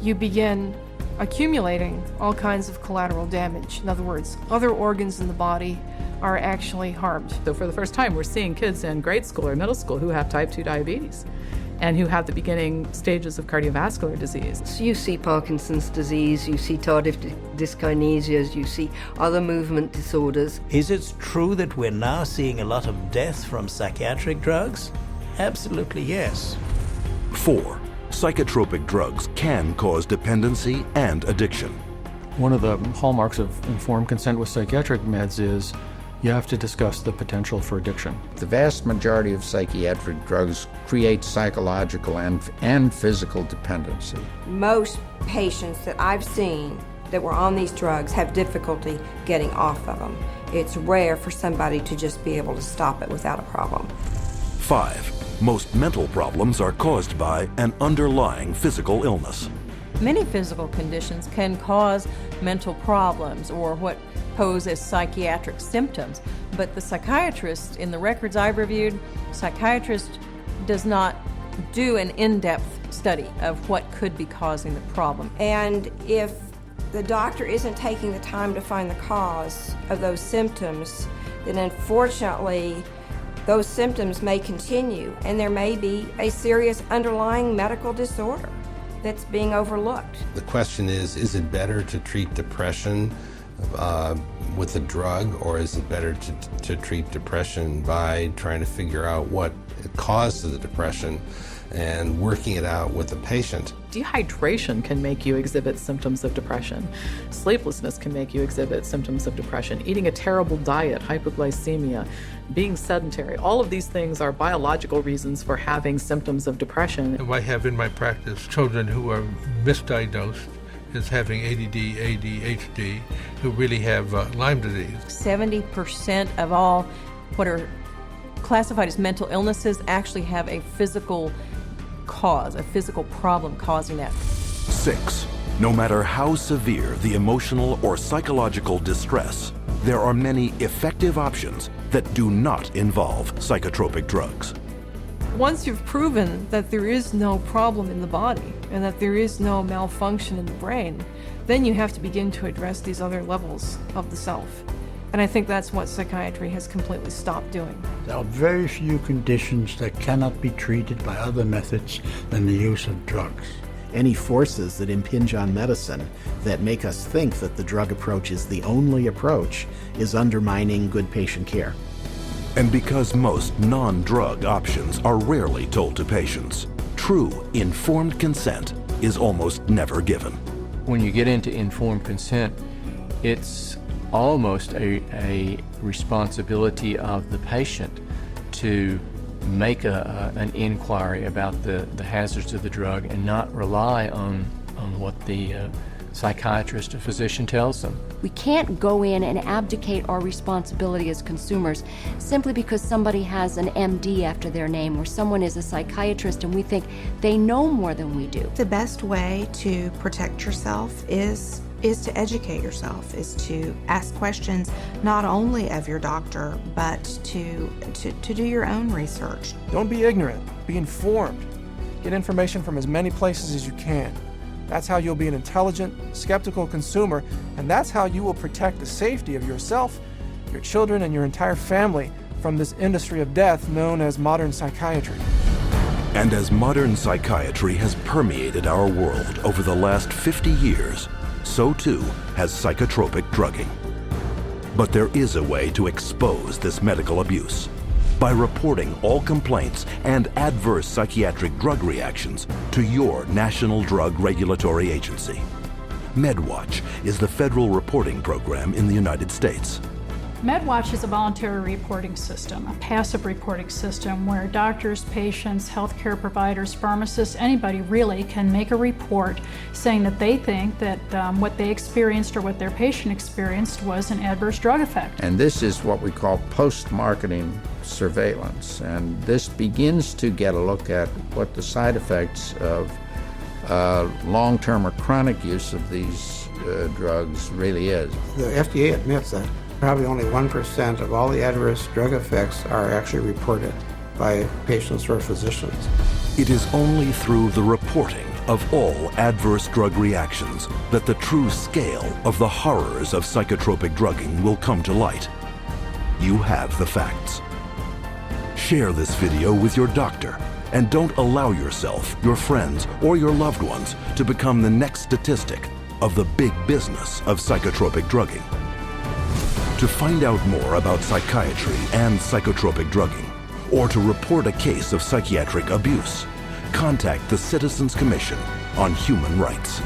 You begin accumulating all kinds of collateral damage. In other words, other organs in the body are actually harmed. So for the first time, we're seeing kids in grade school or middle school who have type 2 diabetes and who have the beginning stages of cardiovascular disease. So you see Parkinson's disease, you see tardive dyskinesias, you see other movement disorders. Is it true that we're now seeing a lot of deaths from psychiatric drugs? Absolutely yes. 4, psychotropic drugs can cause dependency and addiction. One of the hallmarks of informed consent with psychiatric meds is you have to discuss the potential for addiction. The vast majority of psychiatric drugs create psychological and physical dependency. Most patients that I've seen that were on these drugs have difficulty getting off of them. It's rare for somebody to just be able to stop it without a problem. 5. Most mental problems are caused by an underlying physical illness. Many physical conditions can cause mental problems or what pose as psychiatric symptoms, but the psychiatrist, in the records I've reviewed, psychiatrist does not do an in-depth study of what could be causing the problem. And if the doctor isn't taking the time to find the cause of those symptoms, then unfortunately those symptoms may continue and there may be a serious underlying medical disorder that's being overlooked. The question is it better to treat depression with a drug, or is it better to treat depression by trying to figure out what caused the depression and working it out with the patient? Dehydration can make you exhibit symptoms of depression. Sleeplessness can make you exhibit symptoms of depression. Eating a terrible diet, hypoglycemia, being sedentary, all of these things are biological reasons for having symptoms of depression. I have in my practice children who are misdiagnosed as having ADD, ADHD, who really have Lyme disease. 70% of all what are classified as mental illnesses actually have a physical cause, a physical problem causing that. 6. No matter how severe the emotional or psychological distress, there are many effective options that do not involve psychotropic drugs. Once you've proven that there is no problem in the body and that there is no malfunction in the brain, then you have to begin to address these other levels of the self. And I think that's what psychiatry has completely stopped doing. There are very few conditions that cannot be treated by other methods than the use of drugs. Any forces that impinge on medicine that make us think that the drug approach is the only approach is undermining good patient care. And because most non-drug options are rarely told to patients, true informed consent is almost never given. When you get into informed consent, it's almost a responsibility of the patient to make an inquiry about the hazards of the drug and not rely on what the psychiatrist or physician tells them. We can't go in and abdicate our responsibility as consumers simply because somebody has an MD after their name or someone is a psychiatrist and we think they know more than we do. The best way to protect yourself is to educate yourself, is to ask questions not only of your doctor, but to do your own research. Don't be ignorant, be informed. Get information from as many places as you can. That's how you'll be an intelligent, skeptical consumer, and that's how you will protect the safety of yourself, your children, and your entire family from this industry of death known as modern psychiatry. And as modern psychiatry has permeated our world over the last 50 years, so too has psychotropic drugging. But there is a way to expose this medical abuse by reporting all complaints and adverse psychiatric drug reactions to your National Drug Regulatory Agency. MedWatch is the federal reporting program in the United States. MedWatch is a voluntary reporting system, a passive reporting system where doctors, patients, healthcare providers, pharmacists, anybody really can make a report saying that they think that what they experienced or what their patient experienced was an adverse drug effect. And this is what we call post-marketing surveillance. And this begins to get a look at what the side effects of long-term or chronic use of these drugs really is. The FDA admits that probably only 1% of all the adverse drug effects are actually reported by patients or physicians. It is only through the reporting of all adverse drug reactions that the true scale of the horrors of psychotropic drugging will come to light. You have the facts. Share this video with your doctor and don't allow yourself, your friends, or your loved ones to become the next statistic of the big business of psychotropic drugging. To find out more about psychiatry and psychotropic drugging, or to report a case of psychiatric abuse, contact the Citizens Commission on Human Rights.